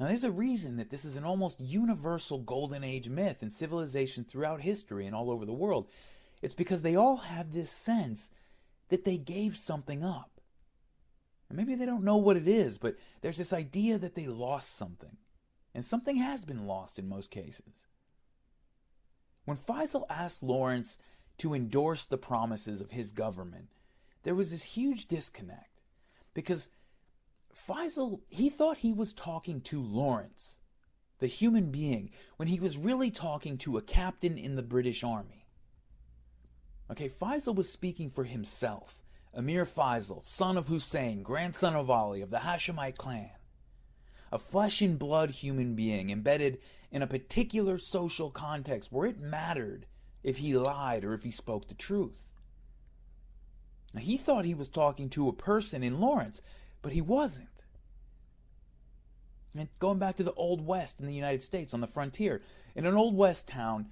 Now, there's a reason that this is an almost universal Golden Age myth in civilization throughout history and all over the world. It's because they all have this sense that they gave something up. And maybe they don't know what it is, but there's this idea that they lost something. And something has been lost in most cases. When Faisal asked Lawrence to endorse the promises of his government, there was this huge disconnect. Because Faisal, he thought he was talking to Lawrence, the human being, when he was really talking to a captain in the British Army. Okay, Faisal was speaking for himself. Amir Faisal, son of Hussein, grandson of Ali, of the Hashemite clan. A flesh and blood human being embedded in a particular social context where it mattered if he lied or if he spoke the truth. Now, he thought he was talking to a person in Lawrence, but he wasn't. And going back to the Old West in the United States on the frontier, in an Old West town,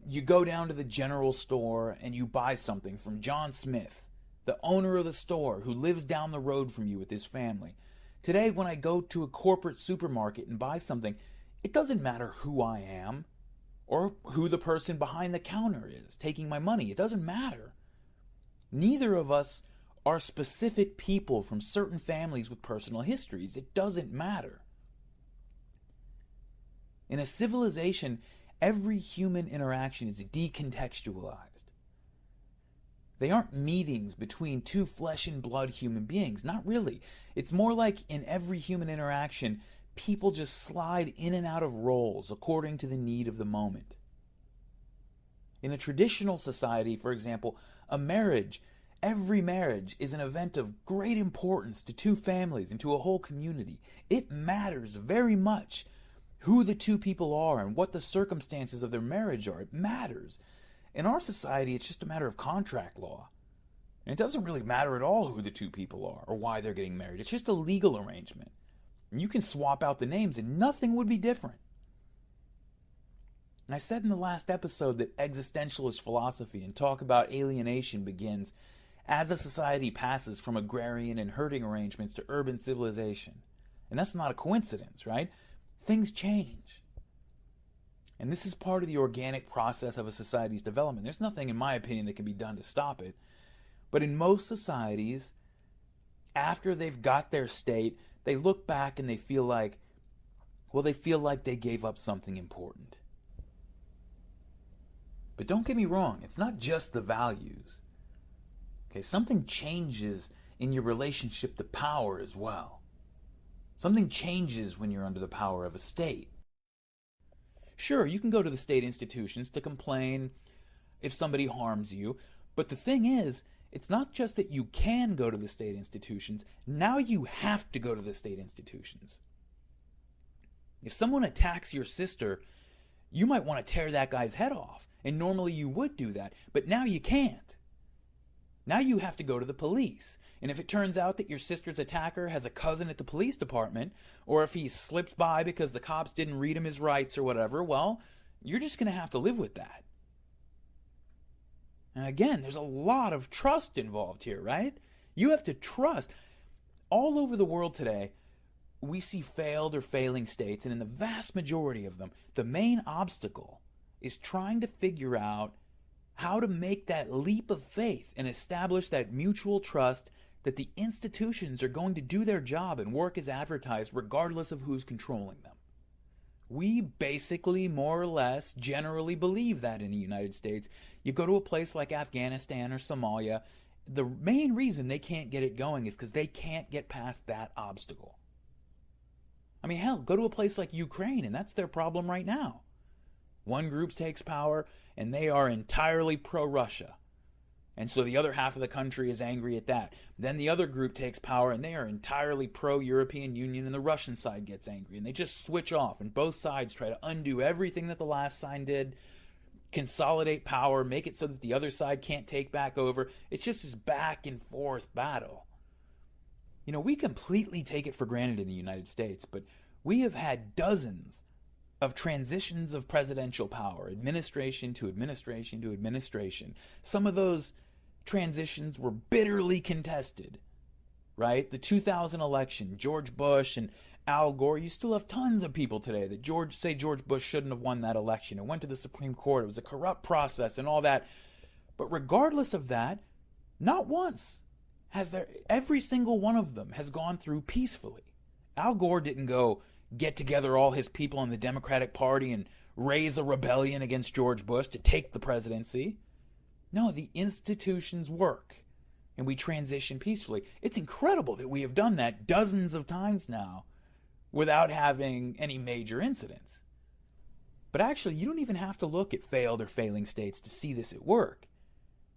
you go down to the general store and you buy something from John Smith, the owner of the store who lives down the road from you with his family. Today, when I go to a corporate supermarket and buy something, it doesn't matter who I am or who the person behind the counter is taking my money. It doesn't matter. Neither of us are specific people from certain families with personal histories. It doesn't matter. In a civilization, every human interaction is decontextualized. They aren't meetings between two flesh and blood human beings. Not really. It's more like in every human interaction, people just slide in and out of roles according to the need of the moment. In a traditional society, for example, every marriage is an event of great importance to two families and to a whole community. It matters very much who the two people are and what the circumstances of their marriage are. It matters. In our society, it's just a matter of contract law. And it doesn't really matter at all who the two people are or why they're getting married. It's just a legal arrangement. And you can swap out the names and nothing would be different. And I said in the last episode that existentialist philosophy and talk about alienation begins as a society passes from agrarian and herding arrangements to urban civilization. And that's not a coincidence, right? Things change. And this is part of the organic process of a society's development. There's nothing, in my opinion, that can be done to stop it. But in most societies, after they've got their state, they look back and they feel like they gave up something important. But don't get me wrong, it's not just the values. Okay, something changes in your relationship to power as well. Something changes when you're under the power of a state. Sure, you can go to the state institutions to complain if somebody harms you, but the thing is, it's not just that you can go to the state institutions, now you have to go to the state institutions. If someone attacks your sister, you might want to tear that guy's head off, and normally you would do that, but now you can't. Now you have to go to the police. And if it turns out that your sister's attacker has a cousin at the police department, or if he slipped by because the cops didn't read him his rights or whatever, well, you're just going to have to live with that. And again, there's a lot of trust involved here, right? You have to trust. All over the world today, we see failed or failing states, and in the vast majority of them, the main obstacle is trying to figure out how to make that leap of faith and establish that mutual trust that the institutions are going to do their job and work as advertised regardless of who's controlling them. We basically, more or less, generally believe that in the United States. You go to a place like Afghanistan or Somalia, the main reason they can't get it going is because they can't get past that obstacle. I mean, hell, go to a place like Ukraine, and that's their problem right now. One group takes power, and they are entirely pro-Russia. And so the other half of the country is angry at that. Then the other group takes power and they are entirely pro-European Union, and the Russian side gets angry. And they just switch off, and both sides try to undo everything that the last side did, consolidate power, make it so that the other side can't take back over. It's just this back and forth battle. You know, we completely take it for granted in the United States, but we have had dozens of transitions of presidential power, administration to administration to administration. Some of those transitions were bitterly contested, right? The 2000 election, George Bush and Al Gore. You still have tons of people today that say George Bush shouldn't have won that election. It went to the Supreme Court. It was a corrupt process and all that. But regardless of that, not once every single one of them has gone through peacefully. Al Gore didn't go get together all his people in the Democratic Party and raise a rebellion against George Bush to take the presidency. No, the institutions work, and we transition peacefully. It's incredible that we have done that dozens of times now without having any major incidents. But actually, you don't even have to look at failed or failing states to see this at work.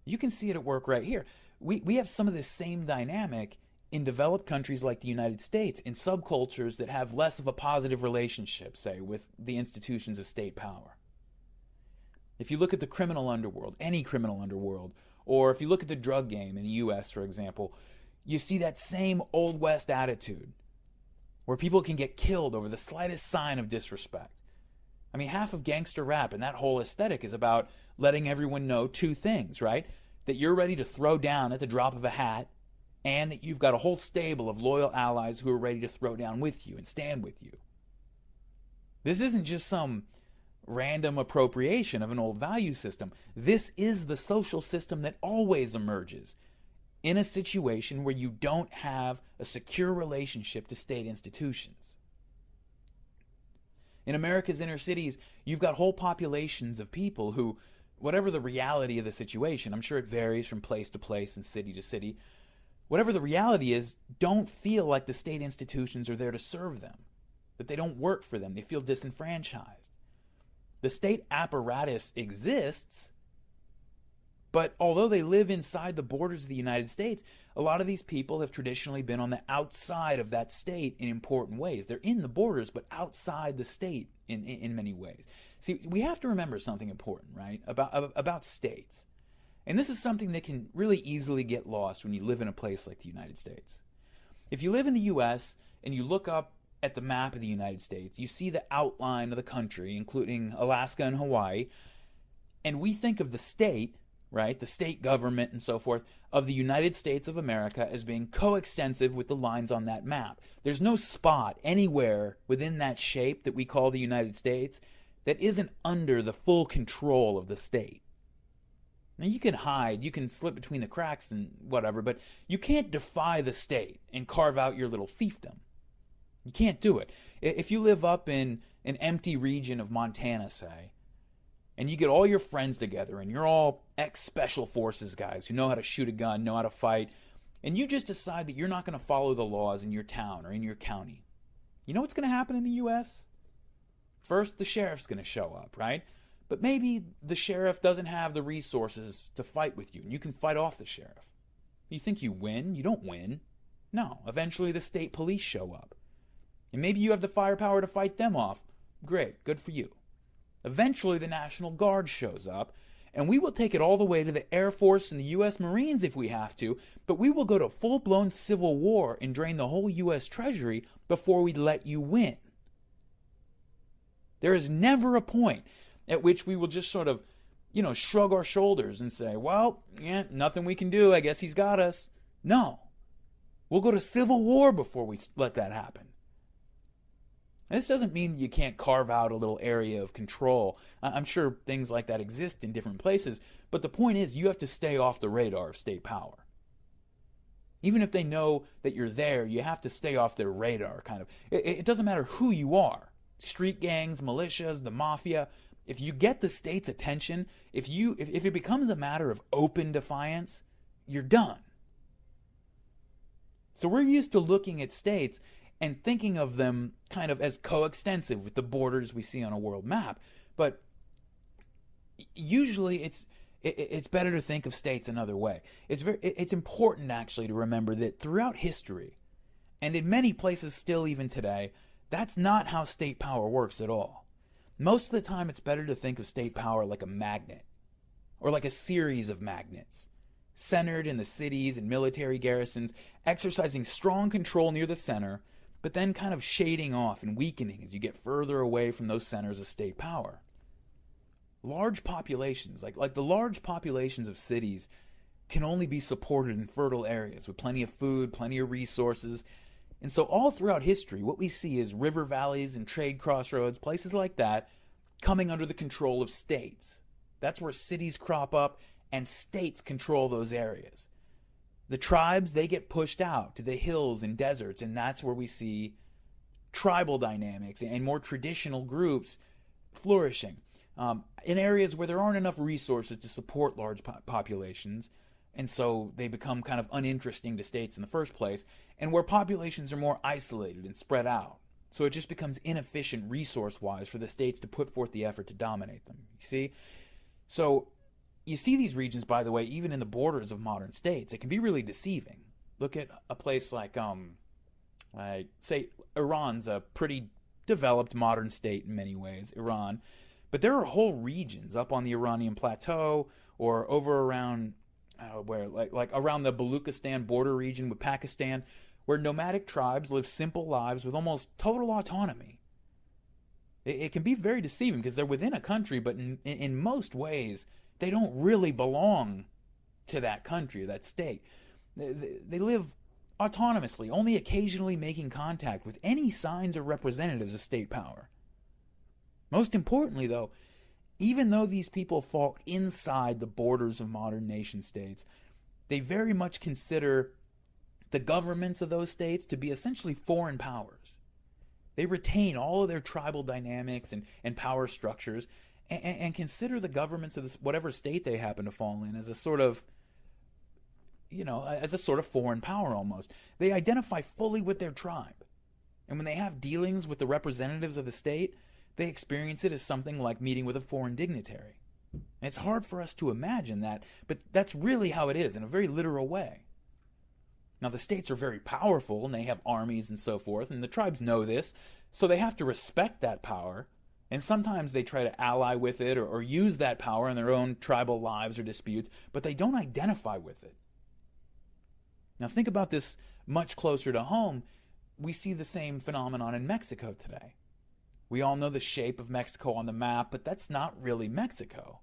You can see it at work right here. We have some of this same dynamic in developed countries like the United States, in subcultures that have less of a positive relationship, say, with the institutions of state power. If you look at the criminal underworld, any criminal underworld, or if you look at the drug game in the U.S., for example, you see that same Old West attitude where people can get killed over the slightest sign of disrespect. I mean, half of gangster rap and that whole aesthetic is about letting everyone know two things, right? That you're ready to throw down at the drop of a hat, and that you've got a whole stable of loyal allies who are ready to throw down with you and stand with you. This isn't just some random appropriation of an old value system. This is the social system that always emerges in a situation where you don't have a secure relationship to state institutions. In America's inner cities, you've got whole populations of people who, whatever the reality of the situation, I'm sure it varies from place to place and city to city, whatever the reality is, don't feel like the state institutions are there to serve them, that they don't work for them. They feel disenfranchised. The state apparatus exists, but although they live inside the borders of the United States, a lot of these people have traditionally been on the outside of that state in important ways. They're in the borders, but outside the state in many ways. See, we have to remember something important, right, about states. And this is something that can really easily get lost when you live in a place like the United States. If you live in the U.S. and you look up at the map of the United States, you see the outline of the country, including Alaska and Hawaii, and we think of the state, right, the state government and so forth, of the United States of America as being coextensive with the lines on that map. There's no spot anywhere within that shape that we call the United States that isn't under the full control of the state. Now, you can hide, you can slip between the cracks and whatever, but you can't defy the state and carve out your little fiefdom. You can't do it. If you live up in an empty region of Montana, say, and you get all your friends together and you're all ex-special forces guys who know how to shoot a gun, know how to fight, and you just decide that you're not going to follow the laws in your town or in your county, you know what's going to happen in the U.S.? First, the sheriff's going to show up, right? But maybe the sheriff doesn't have the resources to fight with you, and you can fight off the sheriff. You think you win? You don't win. No, eventually the state police show up. And maybe you have the firepower to fight them off. Great, good for you. Eventually the National Guard shows up, and we will take it all the way to the Air Force and the U.S. Marines if we have to, but we will go to full-blown civil war and drain the whole U.S. Treasury before we let you win. There is never a point at which we will just sort of, shrug our shoulders and say, well, yeah, nothing we can do. I guess he's got us. No. We'll go to civil war before we let that happen. And this doesn't mean you can't carve out a little area of control. I'm sure things like that exist in different places, but the point is you have to stay off the radar of state power. Even if they know that you're there, you have to stay off their radar, kind of. It doesn't matter who you are. Street gangs, militias, the mafia. If you get the state's attention, if it becomes a matter of open defiance, you're done. So we're used to looking at states and thinking of them kind of as coextensive with the borders we see on a world map. But usually It's better to think of states another way. It's important, actually, to remember that throughout history, and in many places still even today, that's not how state power works at all. Most of the time, it's better to think of state power like a magnet, or like a series of magnets, centered in the cities and military garrisons, exercising strong control near the center, but then kind of shading off and weakening as you get further away from those centers of state power. Large populations, like the large populations of cities, can only be supported in fertile areas with plenty of food, plenty of resources. And so all throughout history, what we see is river valleys and trade crossroads, places like that, coming under the control of states. That's where cities crop up, and states control those areas. The tribes, they get pushed out to the hills and deserts, and that's where we see tribal dynamics and more traditional groups flourishing. In areas where there aren't enough resources to support large populations, and so they become kind of uninteresting to states in the first place, and where populations are more isolated and spread out. So it just becomes inefficient resource-wise for the states to put forth the effort to dominate them. You see? So you see these regions, by the way, even in the borders of modern states. It can be really deceiving. Look at a place like say, Iran's a pretty developed modern state in many ways, Iran. But there are whole regions up on the Iranian plateau or over around around the Baluchistan border region with Pakistan, where nomadic tribes live simple lives with almost total autonomy. It can be very deceiving because they're within a country, but in most ways, they don't really belong to that country or that state. They live autonomously, only occasionally making contact with any signs or representatives of state power. Most importantly, though, even though these people fall inside the borders of modern nation states, they very much consider the governments of those states to be essentially foreign powers. They retain all of their tribal dynamics and power structures and consider the governments of whatever state they happen to fall in as a sort of, as a sort of foreign power almost. They identify fully with their tribe. And when they have dealings with the representatives of the state, they experience it as something like meeting with a foreign dignitary. And it's hard for us to imagine that, but that's really how it is in a very literal way. Now, the states are very powerful, and they have armies and so forth, and the tribes know this, so they have to respect that power, and sometimes they try to ally with it or use that power in their own tribal lives or disputes, but they don't identify with it. Now, think about this much closer to home. We see the same phenomenon in Mexico today. We all know the shape of Mexico on the map, but that's not really Mexico.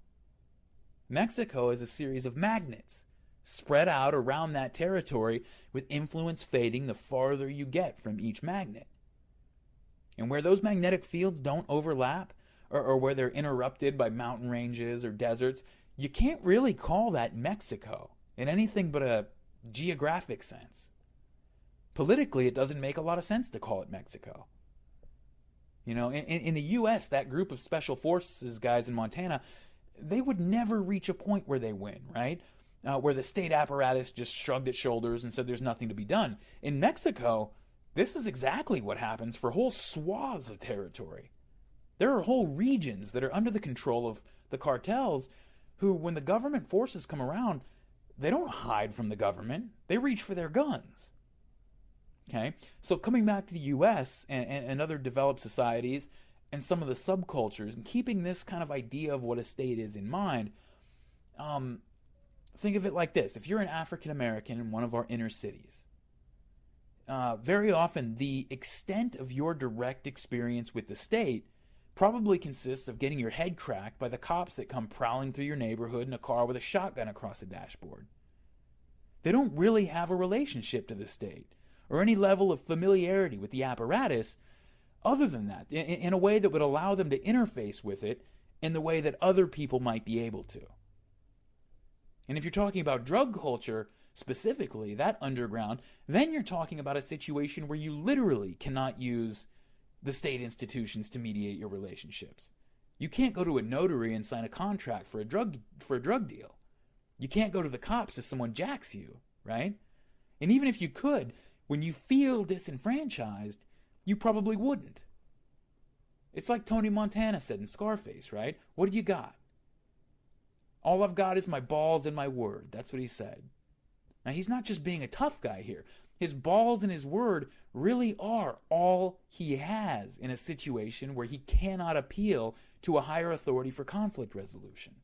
Mexico is a series of magnets spread out around that territory, with influence fading the farther you get from each magnet. And where those magnetic fields don't overlap, or where they're interrupted by mountain ranges or deserts, you can't really call that Mexico in anything but a geographic sense. Politically, it doesn't make a lot of sense to call it Mexico. In the U.S., that group of special forces guys in Montana, they would never reach a point where they win, right? Where the state apparatus just shrugged its shoulders and said there's nothing to be done. In Mexico, this is exactly what happens for whole swaths of territory. There are whole regions that are under the control of the cartels who, when the government forces come around, they don't hide from the government. They reach for their guns. Okay? So coming back to the U.S. and other developed societies and some of the subcultures, and keeping this kind of idea of what a state is in mind, think of it like this. If you're an African American in one of our inner cities, very often the extent of your direct experience with the state probably consists of getting your head cracked by the cops that come prowling through your neighborhood in a car with a shotgun across the dashboard. They don't really have a relationship to the state or any level of familiarity with the apparatus other than that, in a way that would allow them to interface with it in the way that other people might be able to. And if you're talking about drug culture specifically, that underground, then you're talking about a situation where you literally cannot use the state institutions to mediate your relationships. You can't go to a notary and sign a contract for a drug deal. You can't go to the cops if someone jacks you, right? And even if you could, when you feel disenfranchised, you probably wouldn't. It's like Tony Montana said in Scarface, right? What do you got? All I've got is my balls and my word. That's what he said. Now, he's not just being a tough guy here. His balls and his word really are all he has in a situation where he cannot appeal to a higher authority for conflict resolution.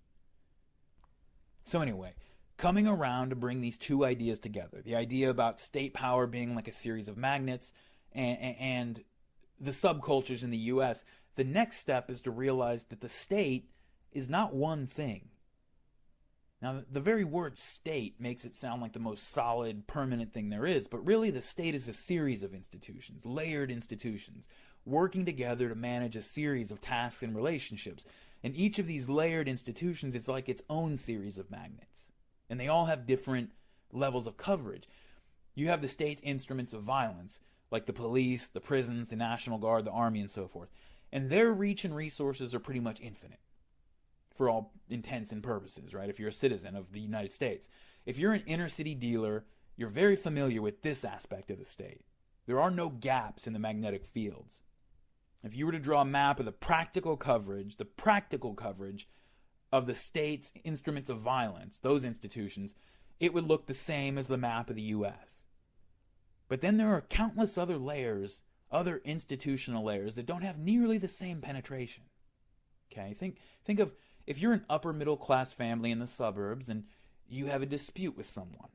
So anyway, coming around to bring these two ideas together, the idea about state power being like a series of magnets and the subcultures in the U.S., the next step is to realize that the state is not one thing. Now, the very word state makes it sound like the most solid, permanent thing there is, but really the state is a series of institutions, layered institutions, working together to manage a series of tasks and relationships. And each of these layered institutions is like its own series of magnets. And they all have different levels of coverage. You have the state's instruments of violence, like the police, the prisons, the National Guard, the Army, and so forth. And their reach and resources are pretty much infinite, for all intents and purposes, right? If you're a citizen of the United States. If you're an inner city dealer, you're very familiar with this aspect of the state. There are no gaps in the magnetic fields. If you were to draw a map of the practical coverage of the state's instruments of violence, those institutions, it would look the same as the map of the U.S. But then there are countless other layers, other institutional layers that don't have nearly the same penetration. Okay, think of if you're an upper middle class family in the suburbs and you have a dispute with someone.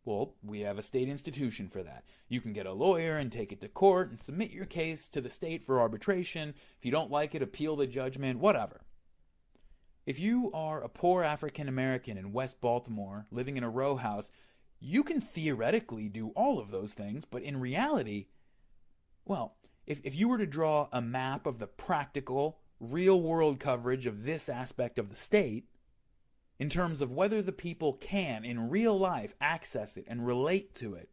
Well, we have a state institution for that. You can get a lawyer and take it to court and submit your case to the state for arbitration. If you don't like it, appeal the judgment, whatever. If you are a poor African American in West Baltimore living in a row house, you can theoretically do all of those things, but in reality, well, if you were to draw a map of the practical, real-world coverage of this aspect of the state, in terms of whether the people can, in real life, access it and relate to it,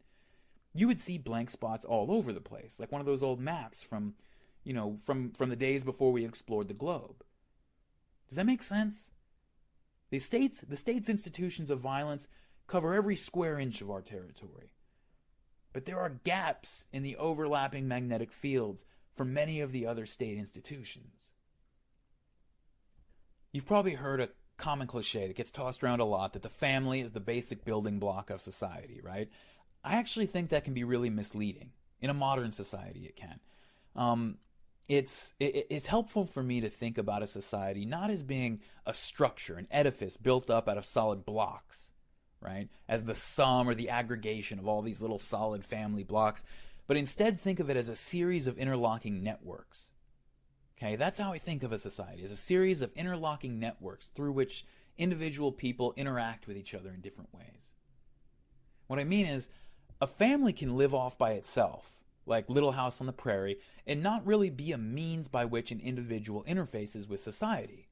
you would see blank spots all over the place, like one of those old maps from the days before we explored the globe. Does that make sense? The state's institutions of violence cover every square inch of our territory. But there are gaps in the overlapping magnetic fields for many of the other state institutions. You've probably heard a common cliche that gets tossed around a lot, that the family is the basic building block of society, right? I actually think that can be really misleading. In a modern society, it can. It's helpful for me to think about a society not as being a structure, an edifice built up out of solid blocks, right? As the sum or the aggregation of all these little solid family blocks, but instead think of it as a series of interlocking networks. Okay, that's how I think of a society, as a series of interlocking networks through which individual people interact with each other in different ways. What I mean is, a family can live off by itself, like Little House on the Prairie, and not really be a means by which an individual interfaces with society.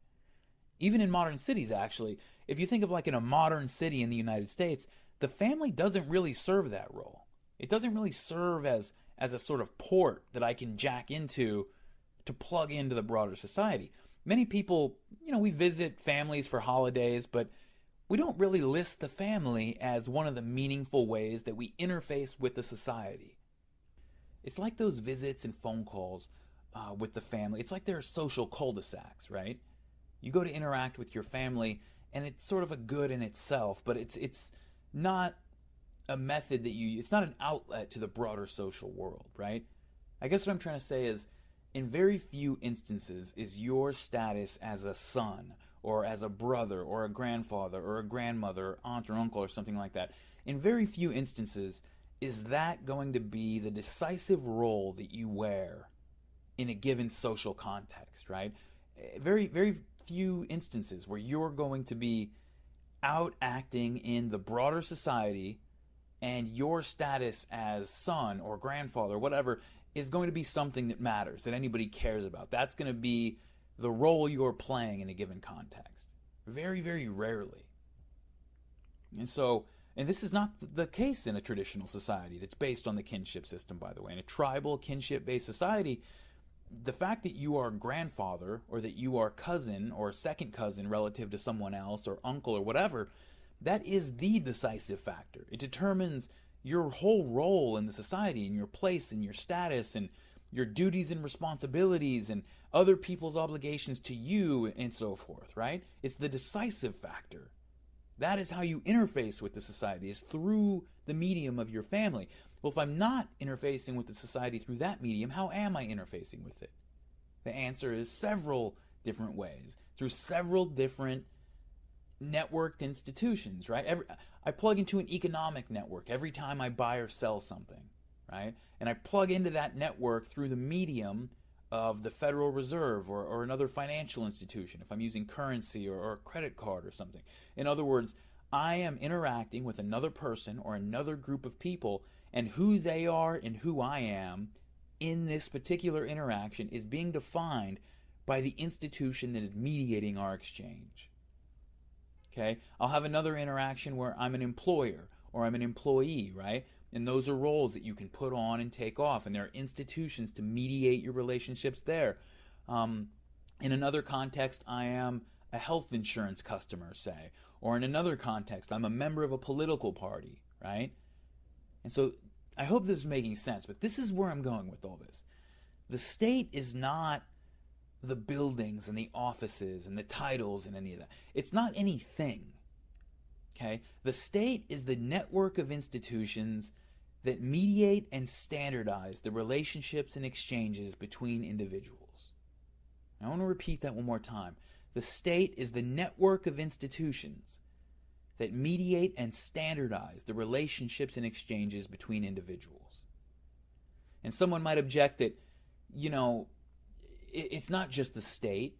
Even in modern cities, actually, if you think of like in a modern city in the United States, the family doesn't really serve that role. It doesn't really serve as a sort of port that I can jack into to plug into the broader society. Many people, we visit families for holidays, but we don't really list the family as one of the meaningful ways that we interface with the society. It's like those visits and phone calls with the family. It's like they're social cul-de-sacs, right? You go to interact with your family, and it's sort of a good in itself, but it's not a method that it's not an outlet to the broader social world, right? I guess what I'm trying to say is, in very few instances is your status as a son or as a brother or a grandfather or a grandmother, or aunt or uncle or something like that, in very few instances is that going to be the decisive role that you wear in a given social context, right? Very, very few instances where you're going to be out acting in the broader society and your status as son or grandfather, whatever, is going to be something that matters, that anybody cares about. That's going to be the role you're playing in a given context. Very, very rarely. And this is not the case in a traditional society that's based on the kinship system, by the way. In a tribal, kinship-based society, the fact that you are grandfather or that you are cousin or second cousin relative to someone else or uncle or whatever, that is the decisive factor. It determines your whole role in the society and your place and your status and your duties and responsibilities and other people's obligations to you and so forth, right? It's the decisive factor. That is how you interface with the society, is through the medium of your family. Well, if I'm not interfacing with the society through that medium, how am I interfacing with it? The answer is several different ways, through several different networked institutions, right? I plug into an economic network every time I buy or sell something, right? And I plug into that network through the medium of the Federal Reserve or another financial institution, if I'm using currency or a credit card or something. In other words, I am interacting with another person or another group of people, and who they are and who I am in this particular interaction is being defined by the institution that is mediating our exchange. Okay? I'll have another interaction where I'm an employer or I'm an employee, right? And those are roles that you can put on and take off, and there are institutions to mediate your relationships there. In another context, I am a health insurance customer, say, or in another context, I'm a member of a political party, right? And so I hope this is making sense, but this is where I'm going with all this. The state is not the buildings and the offices and the titles and any of that. It's not anything. Okay? The state is the network of institutions that mediate and standardize the relationships and exchanges between individuals. I want to repeat that one more time. The state is the network of institutions that mediate and standardize the relationships and exchanges between individuals. And someone might object that, it's not just the state,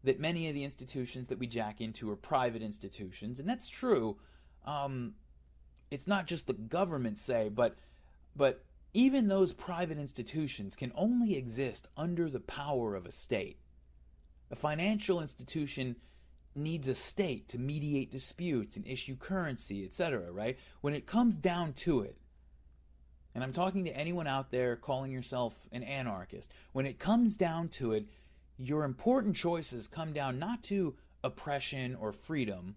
that many of the institutions that we jack into are private institutions, and that's true. It's not just the government, say, but even those private institutions can only exist under the power of a state. A financial institution needs a state to mediate disputes and issue currency, etc., right? When it comes down to it, and I'm talking to anyone out there calling yourself an anarchist, when it comes down to it, your important choices come down not to oppression or freedom,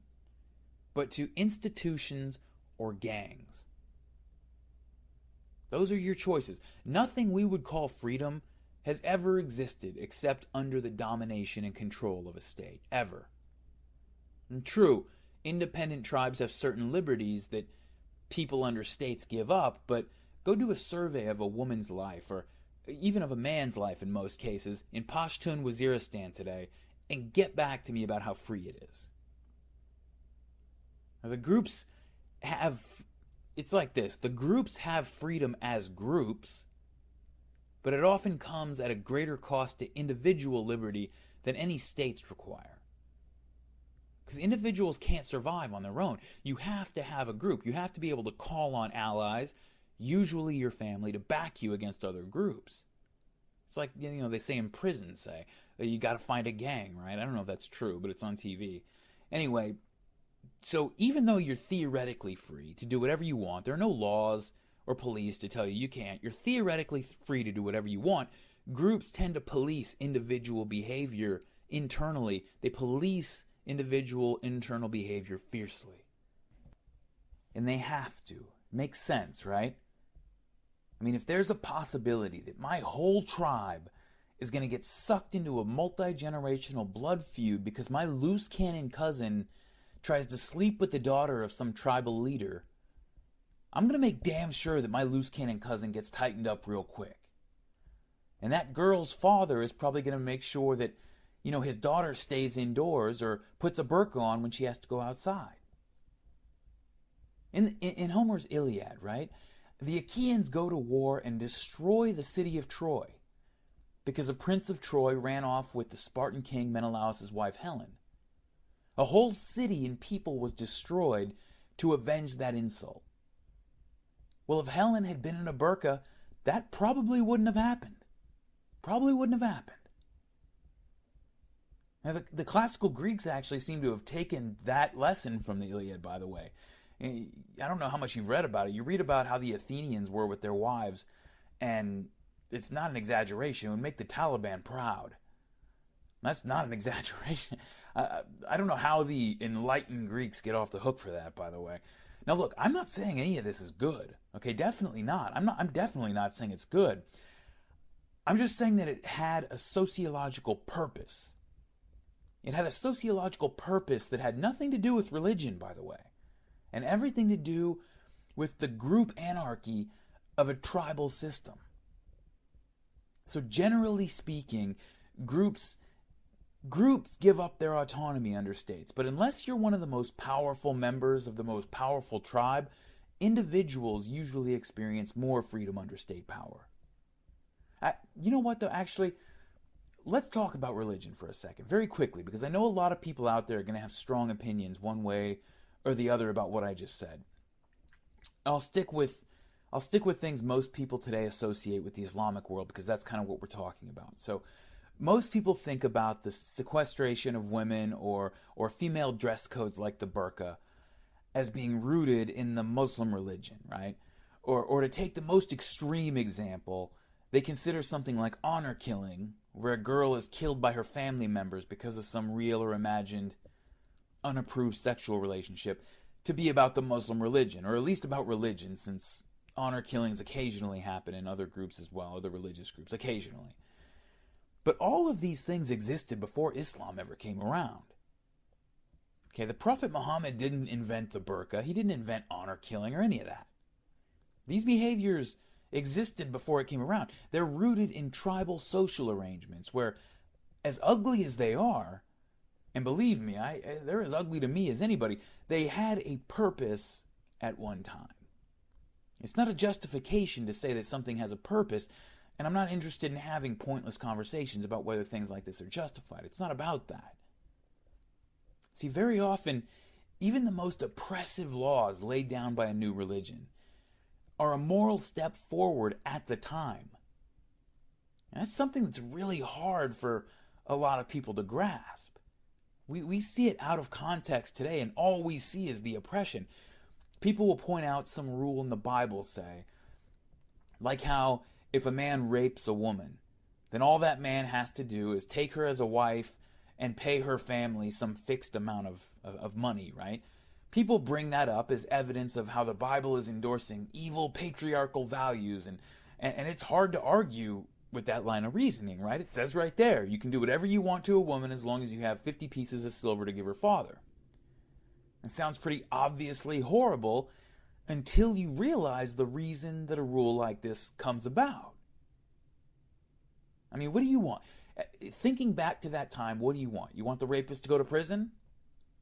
but to institutions or gangs. Those are your choices. Nothing we would call freedom has ever existed except under the domination and control of a state, ever. And true, independent tribes have certain liberties that people under states give up, but go do a survey of a woman's life, or even of a man's life in most cases, in Pashtun Waziristan today, and get back to me about how free it is. Now, the groups have, it's like this, the groups have freedom as groups, but it often comes at a greater cost to individual liberty than any states require. Because individuals can't survive on their own. You have to have a group. You have to be able to call on allies, usually your family, to back you against other groups. It's like, they say in prison, say, you got to find a gang, right? I don't know if that's true, but it's on TV. Anyway, so even though you're theoretically free to do whatever you want, there are no laws or police to tell you can't. You're theoretically free to do whatever you want. Groups tend to police individual behavior internally. They police individual internal behavior fiercely. And they have to. Makes sense, right? I mean, if there's a possibility that my whole tribe is going to get sucked into a multi-generational blood feud because my loose cannon cousin tries to sleep with the daughter of some tribal leader, I'm going to make damn sure that my loose cannon cousin gets tightened up real quick. And that girl's father is probably going to make sure that, his daughter stays indoors or puts a burqa on when she has to go outside. In Homer's Iliad, right, the Achaeans go to war and destroy the city of Troy because a prince of Troy ran off with the Spartan king Menelaus' wife Helen. A whole city and people was destroyed to avenge that insult. Well, if Helen had been in a burqa, that probably wouldn't have happened. Probably wouldn't have happened. Now, the classical Greeks actually seem to have taken that lesson from the Iliad, by the way. I don't know how much you've read about it. You read about how the Athenians were with their wives, and it's not an exaggeration. It would make the Taliban proud. That's not an exaggeration. I don't know how the enlightened Greeks get off the hook for that, by the way. Now, look, I'm not saying any of this is good. Okay, definitely not. I'm definitely not saying it's good. I'm just saying that it had a sociological purpose. It had a sociological purpose that had nothing to do with religion, by the way, and everything to do with the group anarchy of a tribal system. So generally speaking, groups give up their autonomy under states, but unless you're one of the most powerful members of the most powerful tribe, individuals usually experience more freedom under state power. You know what, though? Actually, let's talk about religion for a second, very quickly, because I know a lot of people out there are going to have strong opinions one way or the other about what I just said. I'll stick with things most people today associate with the Islamic world, because that's kind of what we're talking about. So most people think about the sequestration of women or female dress codes like the burqa as being rooted in the Muslim religion, right? Or to take the most extreme example, they consider something like honor killing, where a girl is killed by her family members because of some real or imagined unapproved sexual relationship, to be about the Muslim religion, or at least about religion, since honor killings occasionally happen in other groups as well, other religious groups, occasionally. But all of these things existed before Islam ever came around. Okay, the Prophet Muhammad didn't invent the burqa. He didn't invent honor killing or any of that. These behaviors existed before it came around. They're rooted in tribal social arrangements where, as ugly as they are, and believe me, they're as ugly to me as anybody, they had a purpose at one time. It's not a justification to say that something has a purpose, and I'm not interested in having pointless conversations about whether things like this are justified. It's not about that. See, very often, even the most oppressive laws laid down by a new religion are a moral step forward at the time. And that's something that's really hard for a lot of people to grasp. We see it out of context today, and all we see is the oppression. People will point out some rule in the Bible, say, like how if a man rapes a woman, then all that man has to do is take her as a wife and pay her family some fixed amount of money, right? People bring that up as evidence of how the Bible is endorsing evil patriarchal values, and it's hard to argue with that line of reasoning, right? It says right there, you can do whatever you want to a woman as long as you have 50 pieces of silver to give her father. It sounds pretty obviously horrible until you realize the reason that a rule like this comes about. I mean, what do you want? Thinking back to that time, what do you want? You want the rapist to go to prison?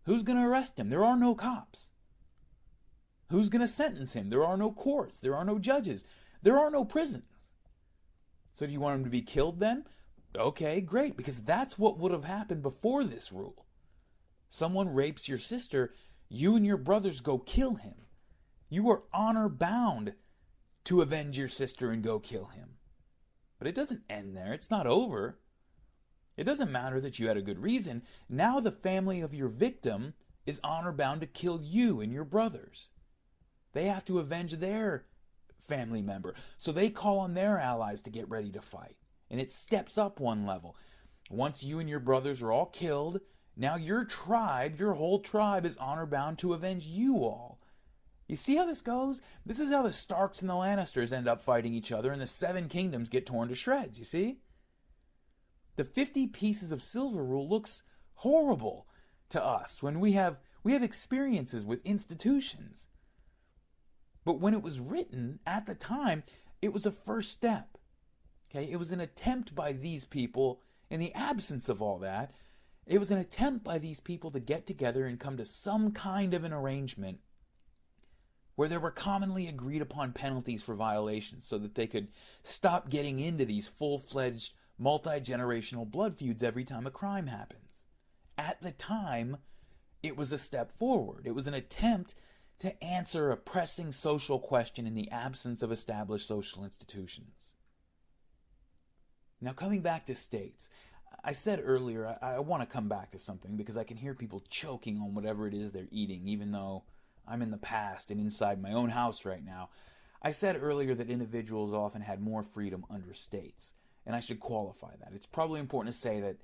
Who's going to arrest him? There are no cops. Who's going to sentence him? There are no courts. There are no judges. There are no prisons. So do you want him to be killed then? Okay, great, because that's what would have happened before this rule. Someone rapes your sister, you and your brothers go kill him. You are honor bound to avenge your sister and go kill him. But it doesn't end there. It's not over. It doesn't matter that you had a good reason. Now the family of your victim is honor bound to kill you and your brothers. They have to avenge their family member. So they call on their allies to get ready to fight. And it steps up one level. Once you and your brothers are all killed, now your tribe, your whole tribe, is honor bound to avenge you all. You see how this goes? This is how the Starks and the Lannisters end up fighting each other, and the Seven Kingdoms get torn to shreds, you see? The 50 pieces of silver rule looks horrible to us when we have experiences with institutions. But when it was written at the time, it was a first step. Okay? It was an attempt by these people, in the absence of all that, it was an attempt by these people to get together and come to some kind of an arrangement where there were commonly agreed upon penalties for violations so that they could stop getting into these full-fledged multi-generational blood feuds every time a crime happens. At the time, it was a step forward. It was an attempt to answer a pressing social question in the absence of established social institutions. Now, coming back to states, I said earlier I want to come back to something because I can hear people choking on whatever it is they're eating, even though I'm in the past and inside my own house right now. I said earlier that individuals often had more freedom under states, and I should qualify that. It's probably important to say that,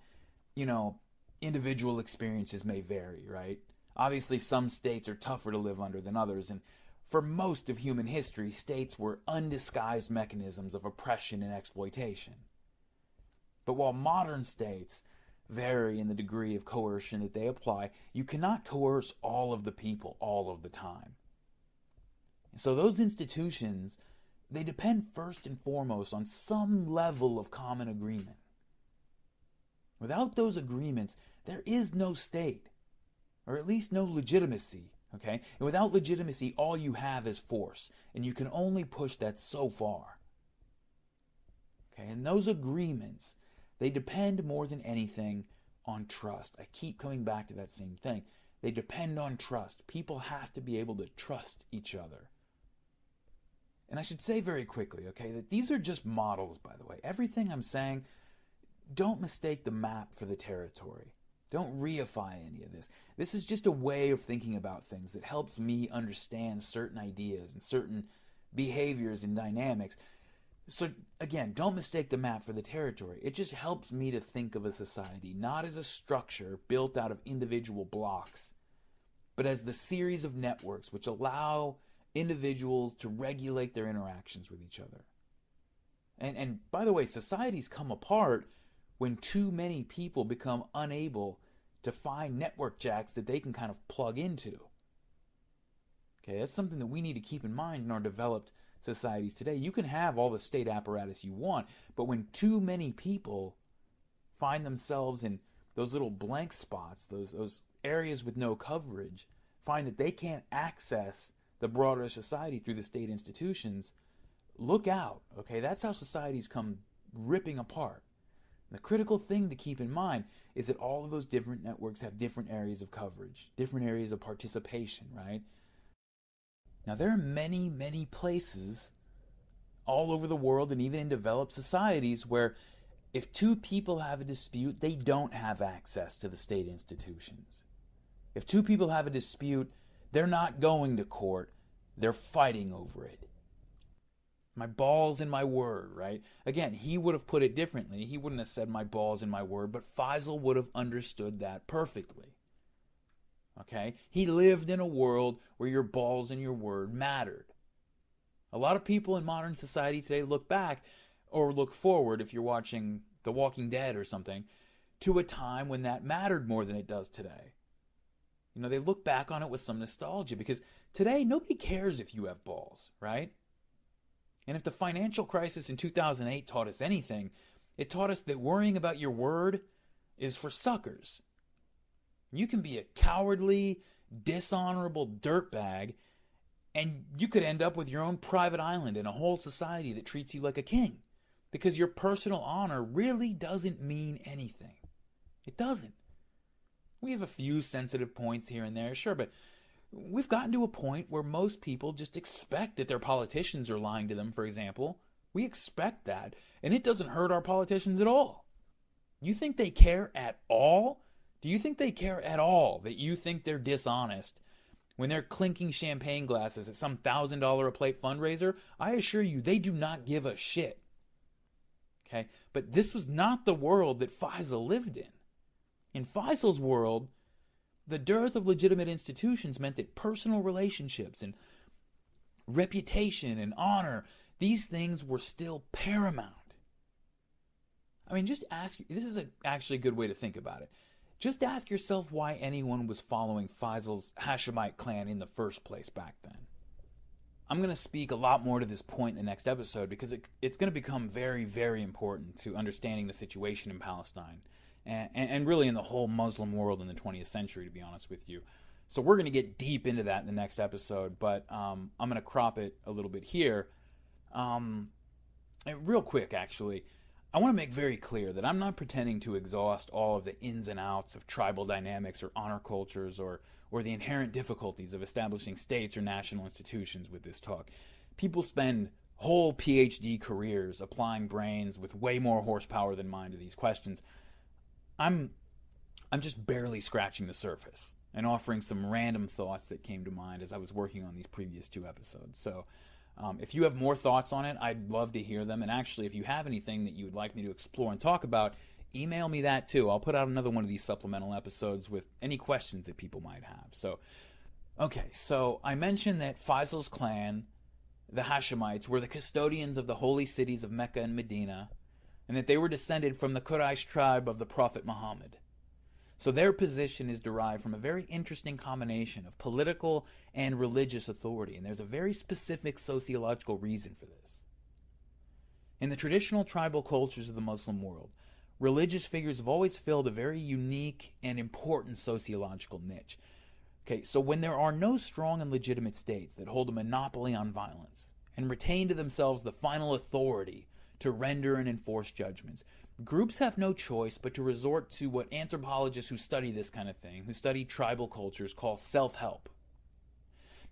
individual experiences may vary, right? Obviously, some states are tougher to live under than others, and for most of human history, states were undisguised mechanisms of oppression and exploitation. But while modern states vary in the degree of coercion that they apply, you cannot coerce all of the people all of the time. So those institutions, they depend first and foremost on some level of common agreement. Without those agreements, there is no state, or at least no legitimacy, okay? And without legitimacy, all you have is force, and you can only push that so far. Okay, and those agreements, they depend more than anything on trust. I keep coming back to that same thing. They depend on trust. People have to be able to trust each other. And I should say very quickly, okay, that these are just models, by the way. Everything I'm saying, don't mistake the map for the territory. Don't reify any of this. This is just a way of thinking about things that helps me understand certain ideas and certain behaviors and dynamics. So again, don't mistake the map for the territory. It just helps me to think of a society not as a structure built out of individual blocks, but as the series of networks which allow individuals to regulate their interactions with each other. And by the way, societies come apart when too many people become unable to find network jacks that they can kind of plug into. Okay, that's something that we need to keep in mind in our developed societies today. You can have all the state apparatus you want, but when too many people find themselves in those little blank spots, those areas with no coverage, find that they can't access the broader society through the state institutions, look out, okay? That's how societies come ripping apart. And the critical thing to keep in mind is that all of those different networks have different areas of coverage, different areas of participation, right? Now, there are many, many places all over the world and even in developed societies where if two people have a dispute, they don't have access to the state institutions. If two people have a dispute, they're not going to court, they're fighting over it. My balls in my word, right? Again, he would have put it differently. He wouldn't have said my balls in my word, but Faisal would have understood that perfectly. Okay? He lived in a world where your balls and your word mattered. A lot of people in modern society today look back or look forward, if you're watching The Walking Dead or something, to a time when that mattered more than it does today. You know, they look back on it with some nostalgia because today nobody cares if you have balls, right? And if the financial crisis in 2008 taught us anything, it taught us that worrying about your word is for suckers. You can be a cowardly, dishonorable dirtbag, and you could end up with your own private island in a whole society that treats you like a king, because your personal honor really doesn't mean anything. It doesn't. We have a few sensitive points here and there, sure, but we've gotten to a point where most people just expect that their politicians are lying to them, for example. We expect that, and it doesn't hurt our politicians at all. You think they care at all? Do you think they care at all that you think they're dishonest when they're clinking champagne glasses at some $1,000 a plate fundraiser? I assure you, they do not give a shit. Okay? But this was not the world that Faisal lived in. In Faisal's world, the dearth of legitimate institutions meant that personal relationships and reputation and honor, these things were still paramount. I mean, just ask, this is actually a good way to think about it. Just ask yourself why anyone was following Faisal's Hashemite clan in the first place back then. I'm going to speak a lot more to this point in the next episode because it's going to become very, very important to understanding the situation in Palestine and really in the whole Muslim world in the 20th century, to be honest with you. So we're going to get deep into that in the next episode, but I'm going to crop it a little bit here. And real quick, actually, I want to make very clear that I'm not pretending to exhaust all of the ins and outs of tribal dynamics or honor cultures or the inherent difficulties of establishing states or national institutions with this talk. People spend whole PhD careers applying brains with way more horsepower than mine to these questions. I'm just barely scratching the surface and offering some random thoughts that came to mind as I was working on these previous 2 episodes. So if you have more thoughts on it, I'd love to hear them. And actually, if you have anything that you would like me to explore and talk about, email me that too. I'll put out another one of these supplemental episodes with any questions that people might have. So I mentioned that Faisal's clan, the Hashemites, were the custodians of the holy cities of Mecca and Medina. and that they were descended from the Quraysh tribe of the Prophet Muhammad. So their position is derived from a very interesting combination of political and religious authority, and there's a very specific sociological reason for this. In the traditional tribal cultures of the Muslim world, religious figures have always filled a very unique and important sociological niche. Okay, so when there are no strong and legitimate states that hold a monopoly on violence and retain to themselves the final authority to render and enforce judgments, groups have no choice but to resort to what anthropologists who study this kind of thing, who study tribal cultures, call self-help.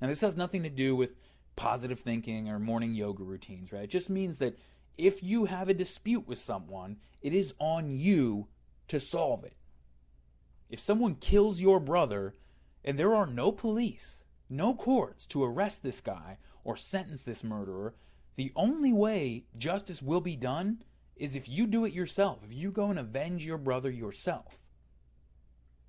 Now, this has nothing to do with positive thinking or morning yoga routines, right? It just means that if you have a dispute with someone, it is on you to solve it. If someone kills your brother and there are no police, no courts to arrest this guy or sentence this murderer, the only way justice will be done is if you do it yourself, if you go and avenge your brother yourself.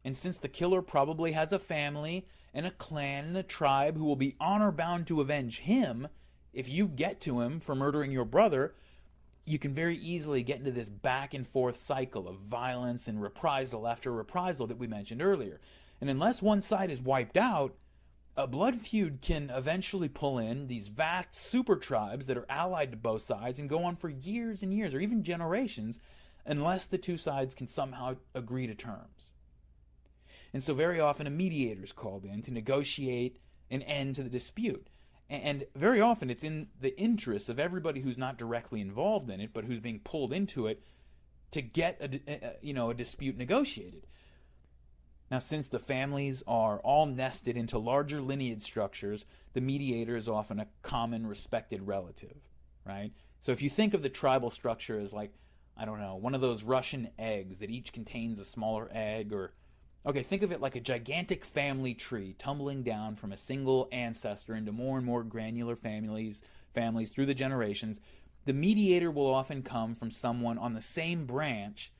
And since the killer probably has a family and a clan and a tribe who will be honor-bound to avenge him, if you get to him for murdering your brother, you can very easily get into this back-and-forth cycle of violence and reprisal after reprisal that we mentioned earlier. And unless one side is wiped out, a blood feud can eventually pull in these vast super tribes that are allied to both sides and go on for years and years, or even generations, unless the two sides can somehow agree to terms. And so very often a mediator is called in to negotiate an end to the dispute. And very often it's in the interests of everybody who's not directly involved in it, but who's being pulled into it to get a dispute negotiated. Now, since the families are all nested into larger lineage structures, the mediator is often a common, respected relative, right? So if you think of the tribal structure as like, I don't know, one of those Russian eggs that each contains a smaller egg, or, okay, think of it like a gigantic family tree tumbling down from a single ancestor into more and more granular families through the generations. The mediator will often come from someone on the same branch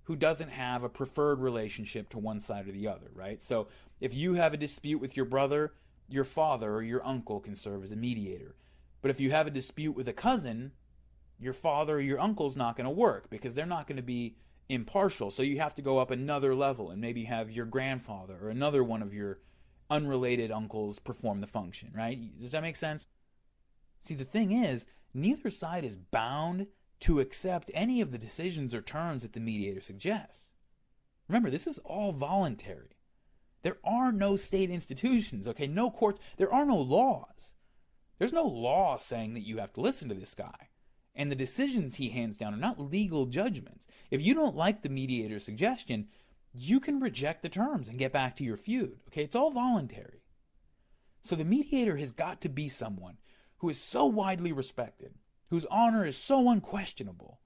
who doesn't have a preferred relationship to one side or the other, right? So if you have a dispute with your brother, your father or your uncle can serve as a mediator. But if you have a dispute with a cousin, your father or your uncle's not going to work because they're not going to be impartial. So you have to go up another level and maybe have your grandfather or another one of your unrelated uncles perform the function, right? Does that make sense? See, the thing is, neither side is bound to accept any of the decisions or terms that the mediator suggests. Remember, this is all voluntary. There are no state institutions, okay? No courts. There are no laws. There's no law saying that you have to listen to this guy. And the decisions he hands down are not legal judgments. If you don't like the mediator's suggestion, you can reject the terms and get back to your feud, okay? It's all voluntary. So the mediator has got to be someone who is so widely respected, whose honor is so unquestionable,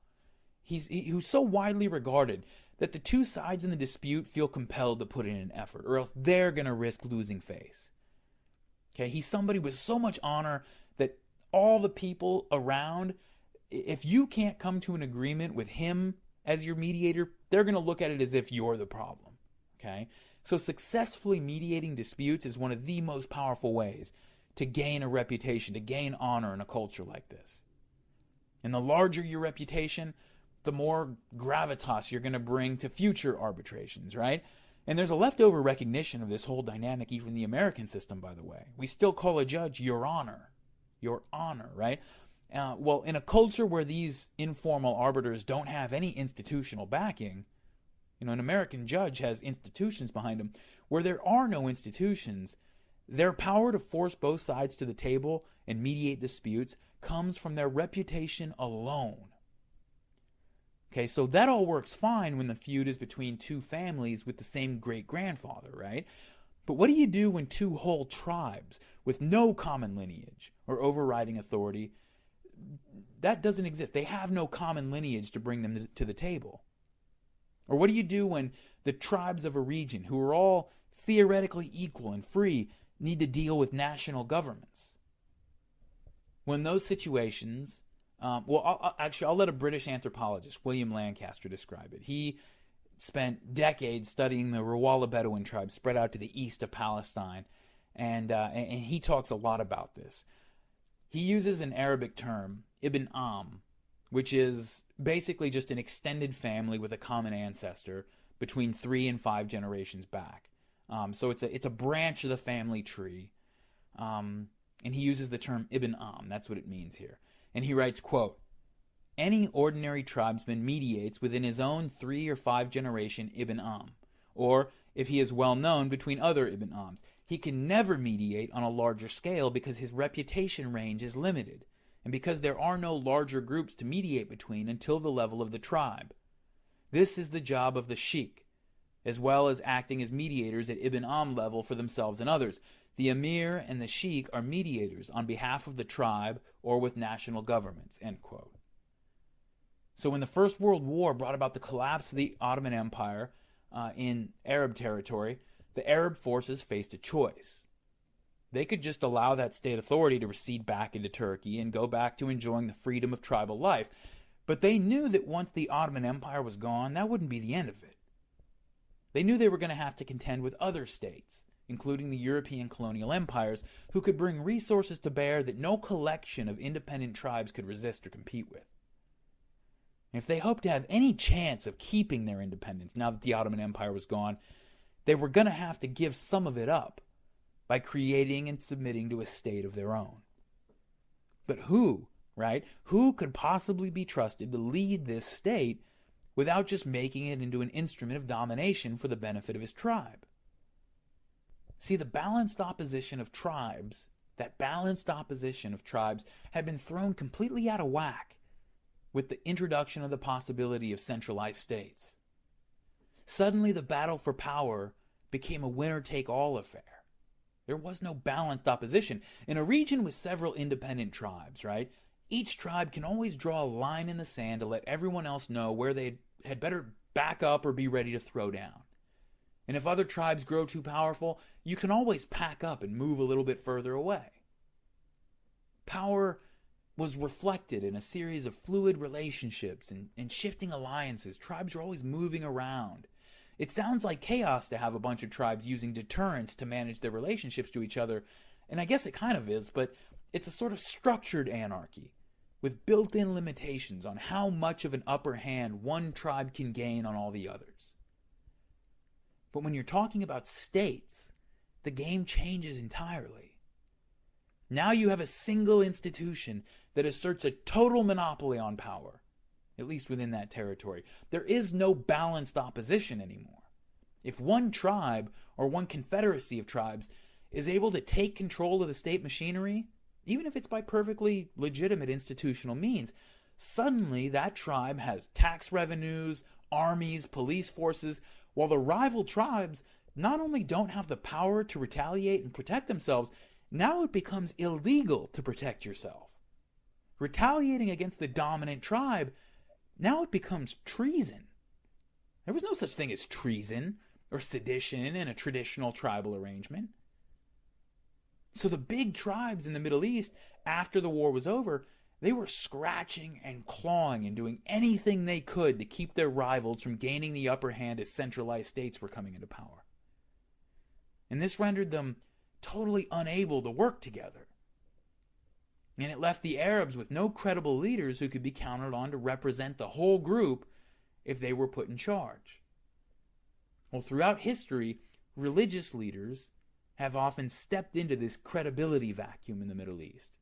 who's so widely regarded that the two sides in the dispute feel compelled to put in an effort, or else they're going to risk losing face. Okay, he's somebody with so much honor that all the people around, if you can't come to an agreement with him as your mediator, they're going to look at it as if you're the problem. Okay, so successfully mediating disputes is one of the most powerful ways to gain a reputation, to gain honor in a culture like this. And the larger your reputation, the more gravitas you're going to bring to future arbitrations, right? And there's a leftover recognition of this whole dynamic even in the American system, by the way. We still call a judge your honor, right? Well, in a culture where these informal arbiters don't have any institutional backing, an American judge has institutions behind him. Where there are no institutions, their power to force both sides to the table and mediate disputes comes from their reputation alone. Okay, so that all works fine when the feud is between two families with the same great-grandfather, right? But what do you do when two whole tribes with no common lineage or overriding authority, that doesn't exist? They have no common lineage to bring them to the table. Or what do you do when the tribes of a region, who are all theoretically equal and free, need to deal with national governments? When those situations, I'll let a British anthropologist, William Lancaster, describe it. He spent decades studying the Rawala Bedouin tribe spread out to the east of Palestine, and he talks a lot about this. He uses an Arabic term, ibn am, which is basically just an extended family with a common ancestor between 3 and 5 generations back. So it's a branch of the family tree. And he uses the term Ibn Am. That's what it means here. And he writes, quote, "Any ordinary tribesman mediates within his own 3 or 5 generation Ibn Am, or if he is well known between other Ibn Ams. He can never mediate on a larger scale because his reputation range is limited, and because there are no larger groups to mediate between until the level of the tribe. This is the job of the sheikh, as well as acting as mediators at Ibn Am level for themselves and others. The emir and the sheikh are mediators on behalf of the tribe or with national governments," end quote. So when the First World War brought about the collapse of the Ottoman Empire in Arab territory, the Arab forces faced a choice. They could just allow that state authority to recede back into Turkey and go back to enjoying the freedom of tribal life. But they knew that once the Ottoman Empire was gone, that wouldn't be the end of it. They knew they were going to have to contend with other states, including the European colonial empires, who could bring resources to bear that no collection of independent tribes could resist or compete with. And if they hoped to have any chance of keeping their independence now that the Ottoman Empire was gone, they were going to have to give some of it up by creating and submitting to a state of their own. But who, right? Who could possibly be trusted to lead this state without just making it into an instrument of domination for the benefit of his tribe? See, the balanced opposition of tribes, that balanced opposition of tribes had been thrown completely out of whack with the introduction of the possibility of centralized states. Suddenly, the battle for power became a winner-take-all affair. There was no balanced opposition. In a region with several independent tribes, right, each tribe can always draw a line in the sand to let everyone else know where they had better back up or be ready to throw down. And if other tribes grow too powerful, you can always pack up and move a little bit further away. Power was reflected in a series of fluid relationships and shifting alliances. Tribes are always moving around. It sounds like chaos to have a bunch of tribes using deterrence to manage their relationships to each other, and I guess it kind of is, but it's a sort of structured anarchy with built-in limitations on how much of an upper hand one tribe can gain on all the others. But when you're talking about states, the game changes entirely. Now you have a single institution that asserts a total monopoly on power, at least within that territory. There is no balanced opposition anymore. If one tribe or one confederacy of tribes is able to take control of the state machinery, even if it's by perfectly legitimate institutional means, suddenly that tribe has tax revenues, armies, police forces, while the rival tribes not only don't have the power to retaliate and protect themselves, now it becomes illegal to protect yourself. Retaliating against the dominant tribe, now it becomes treason. There was no such thing as treason or sedition in a traditional tribal arrangement. So the big tribes in the Middle East, after the war was over, they were scratching and clawing and doing anything they could to keep their rivals from gaining the upper hand as centralized states were coming into power. And this rendered them totally unable to work together. And it left the Arabs with no credible leaders who could be counted on to represent the whole group if they were put in charge. Well, throughout history, religious leaders have often stepped into this credibility vacuum in the Middle East.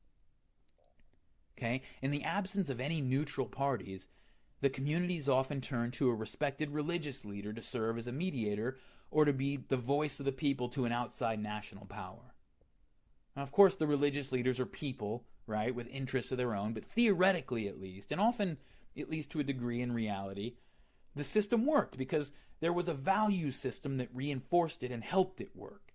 Okay? In the absence of any neutral parties, the communities often turn to a respected religious leader to serve as a mediator or to be the voice of the people to an outside national power. Now, of course, the religious leaders are people, right, with interests of their own, but theoretically at least, and often at least to a degree in reality, the system worked because there was a value system that reinforced it and helped it work.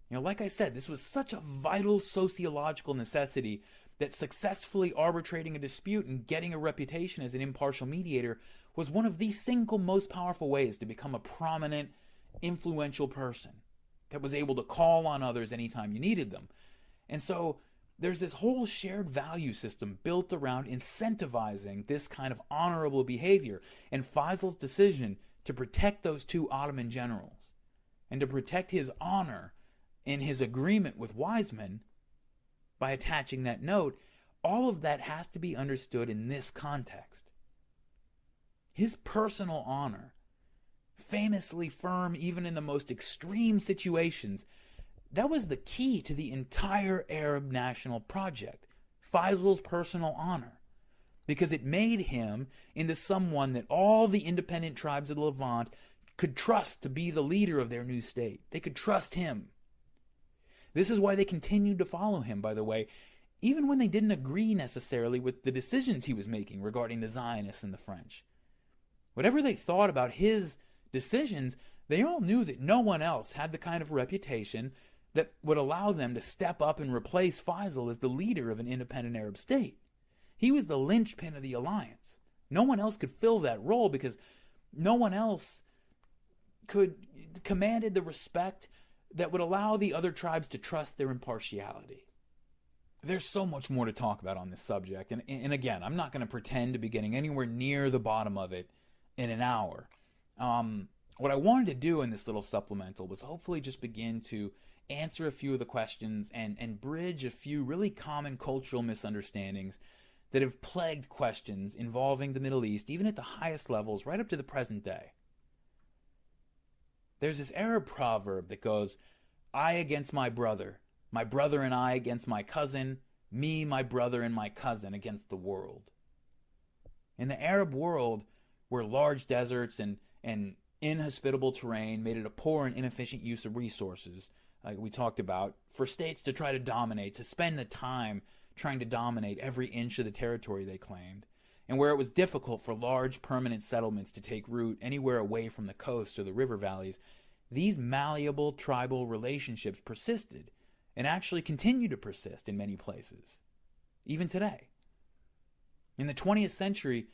You know, like I said, this was such a vital sociological necessity that successfully arbitrating a dispute and getting a reputation as an impartial mediator was one of the single most powerful ways to become a prominent, influential person that was able to call on others anytime you needed them. And so there's this whole shared value system built around incentivizing this kind of honorable behavior. And Faisal's decision to protect those 2 Ottoman generals and to protect his honor in his agreement with Weizmann by attaching that note all of that has to be understood in this context. His personal honor, famously firm even in the most extreme situations, that was the key to the entire Arab national project. Faisal's personal honor, because it made him into someone that all the independent tribes of the Levant could trust to be the leader of their new state. They could trust him. This is why they continued to follow him, by the way, even when they didn't agree necessarily with the decisions he was making regarding the Zionists and the French. Whatever they thought about his decisions, they all knew that no one else had the kind of reputation that would allow them to step up and replace Faisal as the leader of an independent Arab state. He was the linchpin of the alliance. No one else could fill that role because no one else commanded the respect that would allow the other tribes to trust their impartiality. There's so much more to talk about on this subject, and again, I'm not going to pretend to be getting anywhere near the bottom of it in an hour. What I wanted to do in this little supplemental was hopefully just begin to answer a few of the questions and bridge a few really common cultural misunderstandings that have plagued questions involving the Middle East, even at the highest levels, right up to the present day. There's this Arab proverb that goes, I against my brother and I against my cousin, me, my brother, and my cousin against the world. In the Arab world, where large deserts and inhospitable terrain made it a poor and inefficient use of resources, like we talked about, for states to try to dominate, to spend the time trying to dominate every inch of the territory they claimed, and where it was difficult for large permanent settlements to take root anywhere away from the coast or the river valleys, these malleable tribal relationships persisted and actually continue to persist in many places, even today. In the 20th century,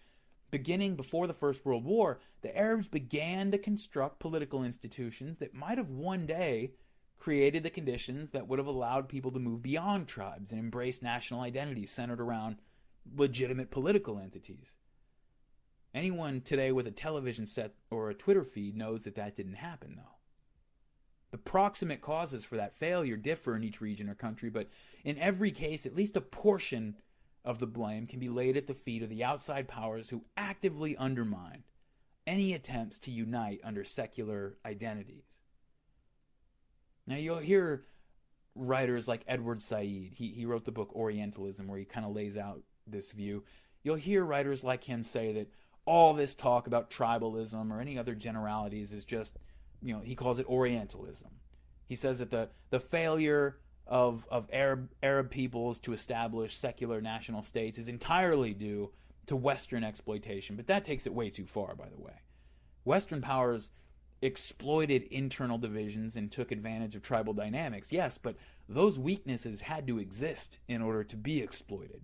beginning before the First World War, the Arabs began to construct political institutions that might have one day created the conditions that would have allowed people to move beyond tribes and embrace national identities centered around legitimate political entities. Anyone today with a television set or a Twitter feed knows that that didn't happen, though. The proximate causes for that failure differ in each region or country, but in every case, at least a portion of the blame can be laid at the feet of the outside powers who actively undermine any attempts to unite under secular identities. Now, you'll hear writers like Edward Said, he wrote the book Orientalism, where he kind of lays out this view. You'll hear writers like him say that all this talk about tribalism or any other generalities is just, he calls it Orientalism. He says that the failure of Arab peoples to establish secular national states is entirely due to Western exploitation, but that takes it way too far, by the way. Western powers exploited internal divisions and took advantage of tribal dynamics, yes, but those weaknesses had to exist in order to be exploited.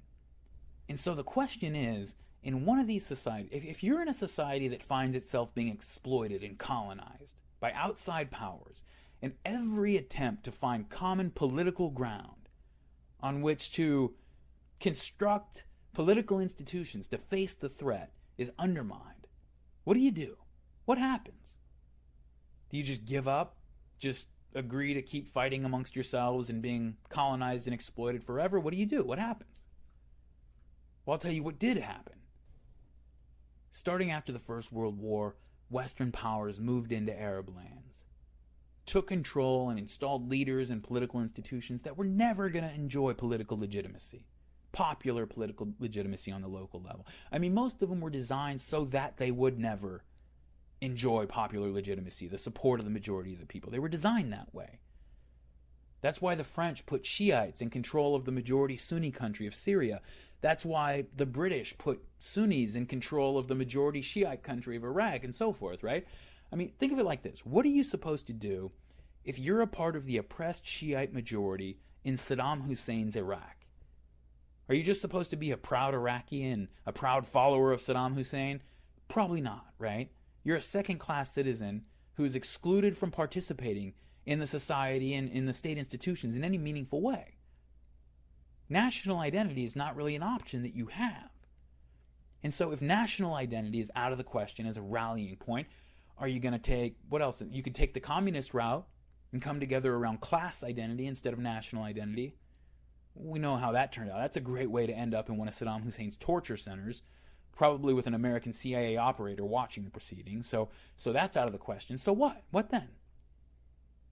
And so the question is, in one of these societies, if you're in a society that finds itself being exploited and colonized by outside powers, and every attempt to find common political ground on which to construct political institutions to face the threat is undermined, what do? What happens? Do you just give up? Just agree to keep fighting amongst yourselves and being colonized and exploited forever? What do? What happens? Well, I'll tell you what did happen. Starting after the First World War, Western powers moved into Arab lands, took control and installed leaders and political institutions that were never going to enjoy political legitimacy, popular political legitimacy on the local level. I mean, most of them were designed so that they would never enjoy popular legitimacy, the support of the majority of the people. They were designed that way. That's why the French put Shiites in control of the majority Sunni country of Syria. That's why the British put Sunnis in control of the majority Shiite country of Iraq, and so forth, right? I mean, think of it like this. What are you supposed to do if you're a part of the oppressed Shiite majority in Saddam Hussein's Iraq? Are you just supposed to be a proud Iraqi and a proud follower of Saddam Hussein? Probably not, right? You're a second-class citizen who's excluded from participating in the society and in the state institutions in any meaningful way. National identity is not really an option that you have. And so if national identity is out of the question as a rallying point, are you going to take, what else? You could take the communist route and come together around class identity instead of national identity. We know how that turned out. That's a great way to end up in one of Saddam Hussein's torture centers, probably with an American CIA operator watching the proceedings. So that's out of the question. So what? What then?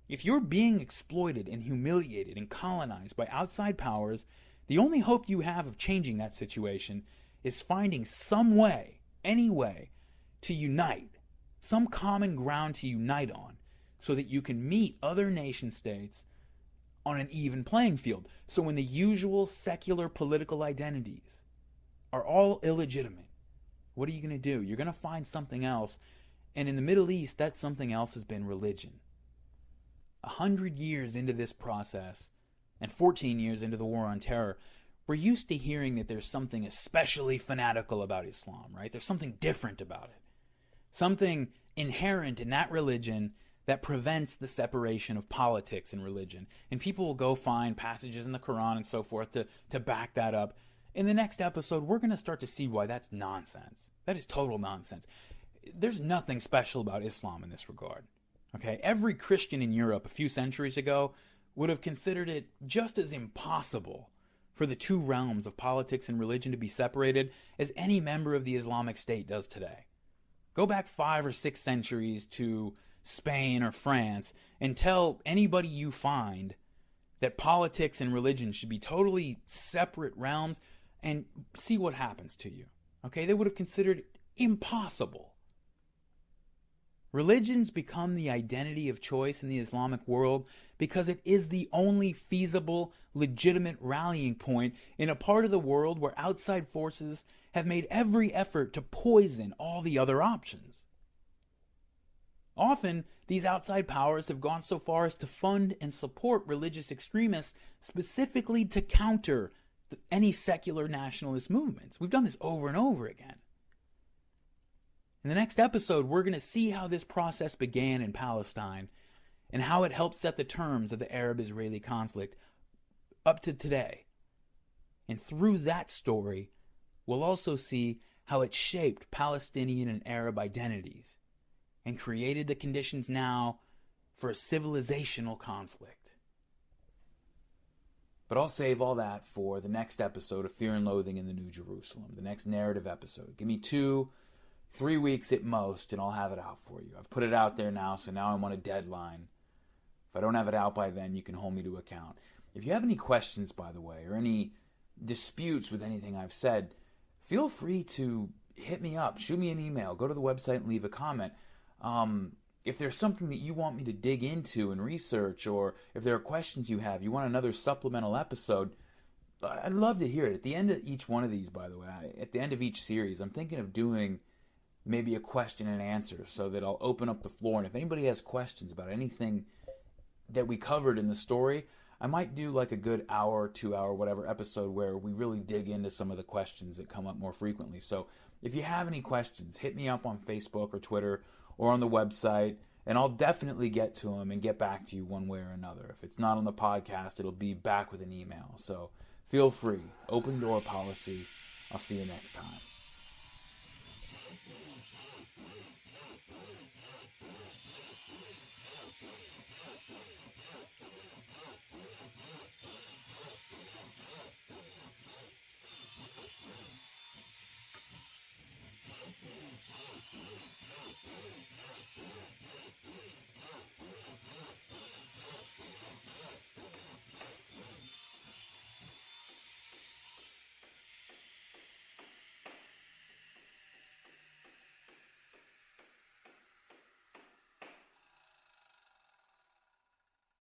If you're being exploited and humiliated and colonized by outside powers, the only hope you have of changing that situation is finding some way, any way, to unite, some common ground to unite on, so that you can meet other nation states on an even playing field. So when the usual secular political identities are all illegitimate, what are you going to do? You're going to find something else. And in the Middle East, that something else has been religion. 100 years into this process, and 14 years into the war on terror, we're used to hearing that there's something especially fanatical about Islam, right? There's something different about it. Something inherent in that religion that prevents the separation of politics and religion. And people will go find passages in the Quran and so forth to back that up. In the next episode, we're going to start to see why that's nonsense. That is total nonsense. There's nothing special about Islam in this regard. Okay, every Christian in Europe a few centuries ago would have considered it just as impossible for the two realms of politics and religion to be separated as any member of the Islamic State does today. Go back 5 or 6 centuries to Spain or France and tell anybody you find that politics and religion should be totally separate realms and see what happens to you. Okay, they would have considered it impossible. Religions become the identity of choice in the Islamic world because it is the only feasible, legitimate rallying point in a part of the world where outside forces have made every effort to poison all the other options. Often, these outside powers have gone so far as to fund and support religious extremists specifically to counter any secular nationalist movements. We've done this over and over again. In the next episode, we're going to see how this process began in Palestine and how it helped set the terms of the Arab-Israeli conflict up to today. And through that story, we'll also see how it shaped Palestinian and Arab identities and created the conditions now for a civilizational conflict. But I'll save all that for the next episode of Fear and Loathing in the New Jerusalem, the next narrative episode. Give me 2-3 weeks at most, and I'll have it out for you. I've put it out there now, so now I'm on a deadline. If I don't have it out by then, you can hold me to account. If you have any questions, by the way, or any disputes with anything I've said, feel free to hit me up. Shoot me an email. Go to the website and leave a comment. If there's something that you want me to dig into and research, or if there are questions you have, you want another supplemental episode, I'd love to hear it. At the end of each one of these, by the way, at the end of each series, I'm thinking of doing maybe a question and answer so that I'll open up the floor. And if anybody has questions about anything that we covered in the story, I might do like a good hour, 2 hour, whatever episode where we really dig into some of the questions that come up more frequently. So if you have any questions, hit me up on Facebook or Twitter or on the website, and I'll definitely get to them and get back to you one way or another. If it's not on the podcast, it'll be back with an email. So feel free. Open door policy. I'll see you next time.